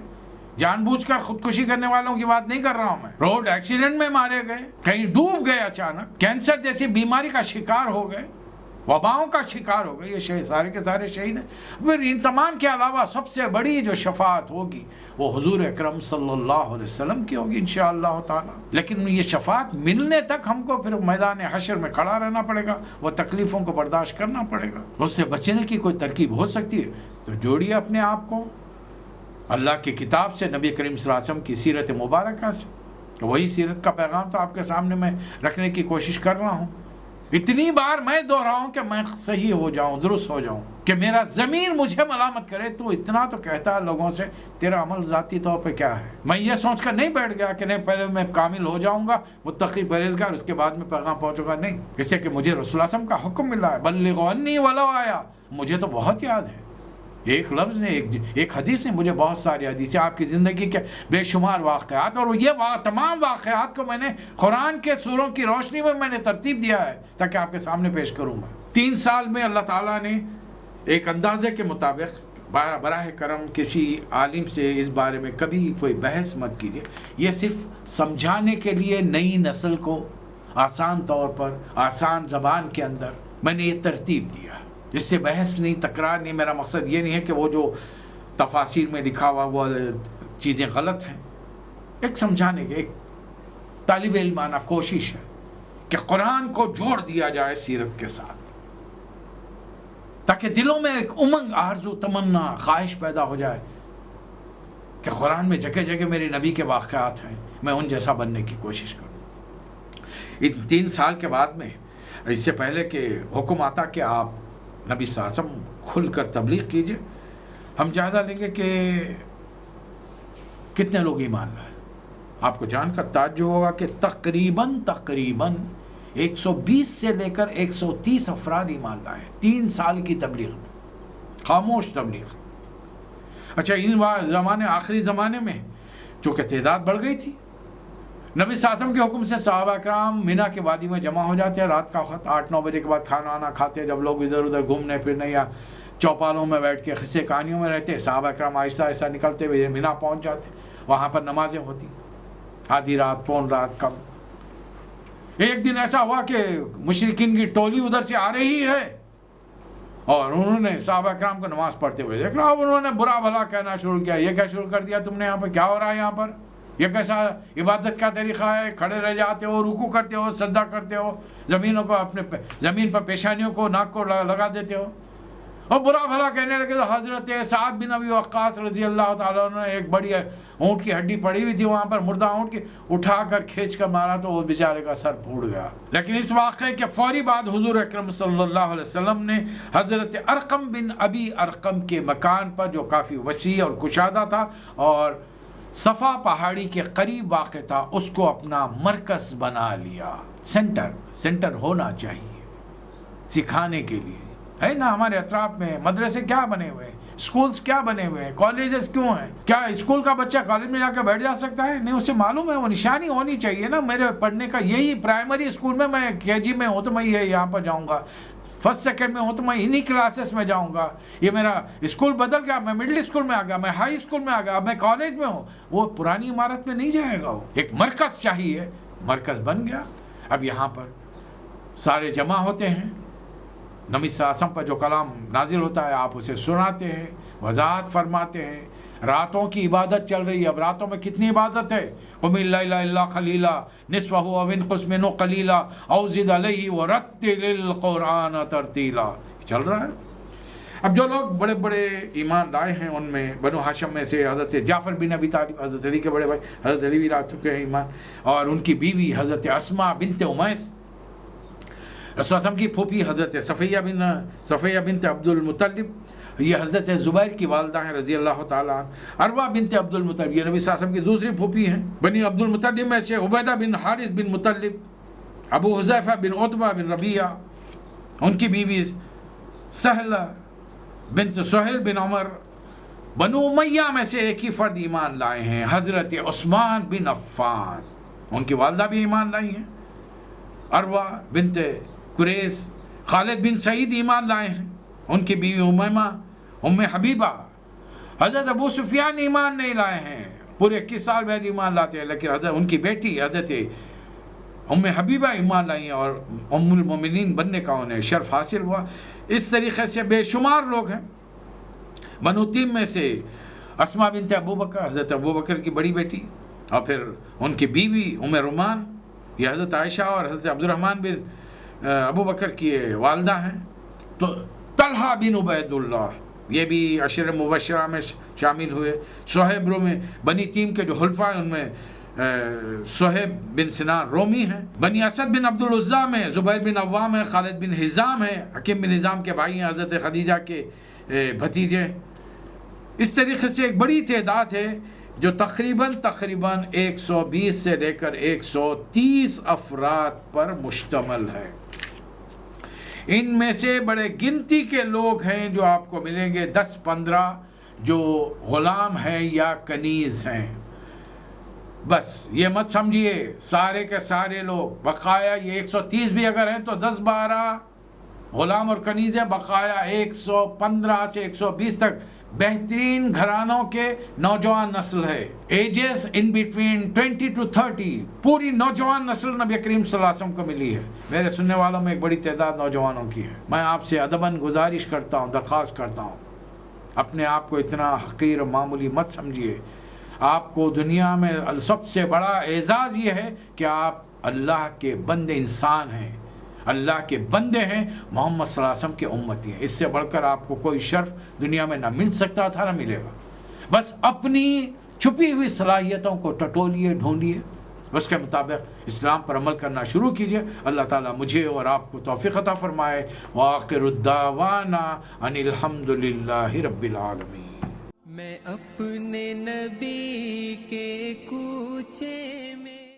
جان بوجھ کر خودکشی کرنے والوں کی بات نہیں کر رہا ہوں میں، روڈ ایکسیڈنٹ میں مارے گئے، کہیں ڈوب گئے اچانک، کینسر جیسی بیماری کا شکار ہو گئے، وباؤں کا شکار ہو گئے، یہ سارے کے سارے شہید ہیں۔ پھر ان تمام کے علاوہ سب سے بڑی جو شفاعت ہوگی وہ حضور اکرم صلی اللہ علیہ وسلم کی ہوگی انشاءاللہ تعالی۔ لیکن یہ شفاعت ملنے تک ہم کو پھر میدان حشر میں کھڑا رہنا پڑے گا، وہ تکلیفوں کو برداشت کرنا پڑے گا۔ اس سے بچنے کی کوئی ترکیب ہو سکتی ہے تو جوڑیے اپنے آپ کو اللہ کی کتاب سے، نبی کریم صلی اللہ علیہ وسلم کی سیرت مبارکہ سے۔ وہی سیرت کا پیغام تو آپ کے سامنے میں رکھنے کی کوشش کر رہا ہوں۔ اتنی بار میں دہراؤں کہ میں صحیح ہو جاؤں، درست ہو جاؤں، کہ میرا ضمیر مجھے ملامت کرے، تو اتنا تو کہتا ہے لوگوں سے، تیرا عمل ذاتی طور پہ کیا ہے؟ میں یہ سوچ کر نہیں بیٹھ گیا کہ نہیں پہلے میں کامل ہو جاؤں گا، متقی پرہیزگار، اس کے بعد میں پیغام پہنچوں گا، نہیں۔ اس سے کہ مجھے رسول اللہ صلی اللہ علیہ وسلم کا حکم ملا ہے، بلغوا عنی ولو آیا، مجھے تو بہت یاد ہے۔ ایک لفظ نے، ایک حدیث نے، مجھے بہت ساری حدیثیں، آپ کی زندگی کے بے شمار واقعات، اور یہ تمام واقعات کو میں نے قرآن کے سوروں کی روشنی میں نے ترتیب دیا ہے تاکہ آپ کے سامنے پیش کروں میں۔ 3 سال میں اللہ تعالیٰ نے ایک اندازے کے مطابق، براہ کرم کسی عالم سے اس بارے میں کبھی کوئی بحث مت کیجیے، یہ صرف سمجھانے کے لیے نئی نسل کو آسان طور پر، آسان زبان کے اندر میں نے یہ ترتیب دیا۔ اس سے بحث نہیں، تکرار نہیں، میرا مقصد یہ نہیں ہے کہ وہ جو تفاسیر میں لکھا ہوا وہ چیزیں غلط ہیں، ایک سمجھانے کی ایک طالب علمانہ کوشش ہے کہ قرآن کو جوڑ دیا جائے سیرت کے ساتھ، تاکہ دلوں میں ایک امنگ، آرزو، تمنا، خواہش پیدا ہو جائے کہ قرآن میں جگہ جگہ میرے نبی کے واقعات ہیں، میں ان جیسا بننے کی کوشش کروں۔ ان 3 سال کے بعد میں، اس سے پہلے کہ حکم آتا کہ آپ نبی صلی اللہ علیہ وسلم کھل کر تبلیغ کیجئے، ہم جائزہ لیں گے کہ کتنے لوگ ایمان لائے۔ آپ کو جان کر تعجب ہوگا کہ تقریباً 120 سے لے کر 130 افراد ایمان لائے 3 سال کی تبلیغ میں، خاموش تبلیغ۔ اچھا، ان آخری زمانے میں چونکہ تعداد بڑھ گئی تھی، نبی صلی اللہ علیہ وسلم کے حکم سے صحابہ اکرام مینا کے وادی میں جمع ہو جاتے ہیں، رات کا وقت 8-9 بجے کے بعد کھانا آنا کھاتے ہیں، جب لوگ ادھر ادھر گھومنے پھرنے یا چوپالوں میں بیٹھ کے قصے کہانیوں میں رہتے، صحابہ اکرام آہستہ آہستہ نکلتے ہوئے مینا پہنچ جاتے، وہاں پر نمازیں ہوتی، آدھی رات، پون رات، کم۔ ایک دن ایسا ہوا کہ مشرکین کی ٹولی ادھر سے آ رہی ہے اور انہوں نے صحابہ اکرام کو نماز پڑھتے ہوئے دیکھ رہا، اب انہوں نے برا بھلا کہنا شروع کیا، یہ کیا شروع کر دیا تم نے، یہاں پر کیا ہو رہا ہے، یہاں پر یہ کیسا عبادت کا طریقہ ہے، کھڑے رہ جاتے ہو، رکوع کرتے ہو، سجدہ کرتے ہو، زمینوں کو اپنے زمین پر پیشانیوں کو، ناک کو لگا دیتے ہو، اور برا بھلا کہنے لگے۔ تو حضرت سعد بن ابی وقاص رضی اللہ تعالیٰ عنہ نے ایک بڑی اونٹ کی ہڈی پڑی ہوئی تھی وہاں پر، مردہ اونٹ کی، اٹھا کر کھینچ کر مارا تو وہ بیچارے کا سر پھوٹ گیا۔ لیکن اس واقعے کے فوری بعد حضور اکرم صلی اللہ علیہ وسلم نے حضرت ارقم بن ابی ارقم کے مکان پر، جو کافی وسیع اور کشادہ تھا اور صفا پہاڑی کے قریب واقع تھا، اس کو اپنا مرکز بنا لیا۔ سینٹر ہونا چاہیے سکھانے کے لیے، ہے نا؟ ہمارے اطراف میں مدرسے کیا بنے ہوئے ہیں، اسکولز کیا بنے ہوئے ہیں، کالجز کیوں ہیں؟ کیا اسکول کا بچہ کالج میں جا کے بیٹھ جا سکتا ہے؟ نہیں، اسے معلوم ہے، وہ نشانی ہونی چاہیے نا میرے پڑھنے کا، یہی پرائمری اسکول میں KG میں ہوں تو میں یہاں پر جاؤں گا، 1st 2nd میں ہوں تو میں انہی کلاسز میں جاؤں گا، یہ میرا اسکول بدل گیا، میں مڈل اسکول میں آ گیا، میں ہائی اسکول میں آ گیا، اب میں کالج میں ہوں، وہ پرانی عمارت میں نہیں جائے گا، وہ ایک مرکز چاہیے، مرکز بن گیا۔ اب یہاں پر سارے جمع ہوتے ہیں، نبی صلی اللہ علیہ وسلم پر جو کلام نازل ہوتا ہے آپ اسے سناتے ہیں، وضاحت فرماتے ہیں۔ راتوں کی عبادت چل رہی ہے، اب راتوں میں کتنی عبادت ہے، قم اللیل الا قلیلا نصفہ او انقص منہ قلیلا او زد علیہ ورتل القرآن ترتیلا، چل رہا ہے۔ اب جو لوگ بڑے بڑے ایمان لائے ہیں، ان میں بنو ہاشم میں سے حضرت جعفر بن ابی طالب، حضرت علی کے بڑے بھائی، حضرت علی بھی لا چکے ہیں ایمان، اور ان کی بیوی حضرت اسماء بنت امیس، رسول اللہ کی پھوپھی حضرت صفیہ بنت عبد المطلب، یہ حضرت زبیر کی والدہ ہیں رضی اللہ تعالیٰ عنہ، عروہ بنت عبد المطلب، یہ نبی صلی اللہ علیہ وسلم کی دوسری پھوپھی ہیں۔ بنی عبد المطلب میں سے عبیدہ بن حارث بن مطلب، ابو حذیفہ بن عتبہ بن ربیعہ، ان کی بیوی سہلہ بنت سہیل بن عمر بنو امیہ میں سے ایک ہی فرد ایمان لائے ہیں، حضرت عثمان بن عفان، ان کی والدہ بھی ایمان لائی ہیں، عروہ بنت قریظ، خالد بن سعید ایمان لائے ہیں، ان کی بیوی امیمہ، ام حبیبہ، حضرت ابو سفیان ایمان نہیں لائے ہیں، پورے 21 سال بعد ایمان لاتے ہیں، لیکن حضرت ان کی بیٹی حضرت ام حبیبہ ایمان لائی ہیں اور ام المومنین بننے کا انہیں شرف حاصل ہوا۔ اس طریقے سے بے شمار لوگ ہیں۔ بنو تیم میں سے اسماء بنت ابو بکر، حضرت ابو بکر کی بڑی بیٹی، اور پھر ان کی بیوی ام رومان، یہ حضرت عائشہ اور حضرت عبد الرحمن بن ابو بکر کی والدہ ہیں۔ تو طلحہ بن عبید اللہ، یہ بھی عشر مبشرہ میں شامل ہوئے۔ صہیب رومی، بنی تیم کے جو حلفاء ہیں ان میں صہیب بن سنان رومی ہیں۔ بنی اسد بن عبد العزیٰ میں زبیر بن عوام ہے، خالد بن حزام ہے، حکیم بن حزام کے بھائی ہیں، حضرت خدیجہ کے بھتیجے۔ اس طریقے سے ایک بڑی تعداد ہے جو تقریباً 120 سے لے کر 130 افراد پر مشتمل ہے۔ ان میں سے بڑے گنتی کے لوگ ہیں جو آپ کو ملیں گے 10-15 جو غلام ہیں یا کنیز ہیں۔ بس یہ مت سمجھیے سارے کے سارے لوگ، بقایا یہ 130 بھی اگر ہیں تو 10-12 غلام اور کنیز ہیں، بقایا 115 سے 120 تک بہترین گھرانوں کے نوجوان نسل ہے۔ ایجز ان بٹوین 20 to 30، پوری نوجوان نسل نبی کریم صلی اللہ علیہ وسلم کو ملی ہے۔ میرے سننے والوں میں ایک بڑی تعداد نوجوانوں کی ہے۔ میں آپ سے ادباً گزارش کرتا ہوں، درخواست کرتا ہوں، اپنے آپ کو اتنا حقیر و معمولی مت سمجھیے۔ آپ کو دنیا میں سب سے بڑا اعزاز یہ ہے کہ آپ اللہ کے بندے انسان ہیں، اللہ کے بندے ہیں، محمد صلی اللہ علیہ وسلم کے امتی ہیں۔ اس سے بڑھ کر آپ کو کوئی شرف دنیا میں نہ مل سکتا تھا نہ ملے گا۔ بس اپنی چھپی ہوئی صلاحیتوں کو ٹٹولیے، ڈھونڈیے، اس کے مطابق اسلام پر عمل کرنا شروع کیجئے۔ اللہ تعالیٰ مجھے اور آپ کو توفیق عطا فرمائے۔ وآخر الدعوانا ان الحمد للہ رب العالمین۔ میں اپنے نبی کے کوچے میں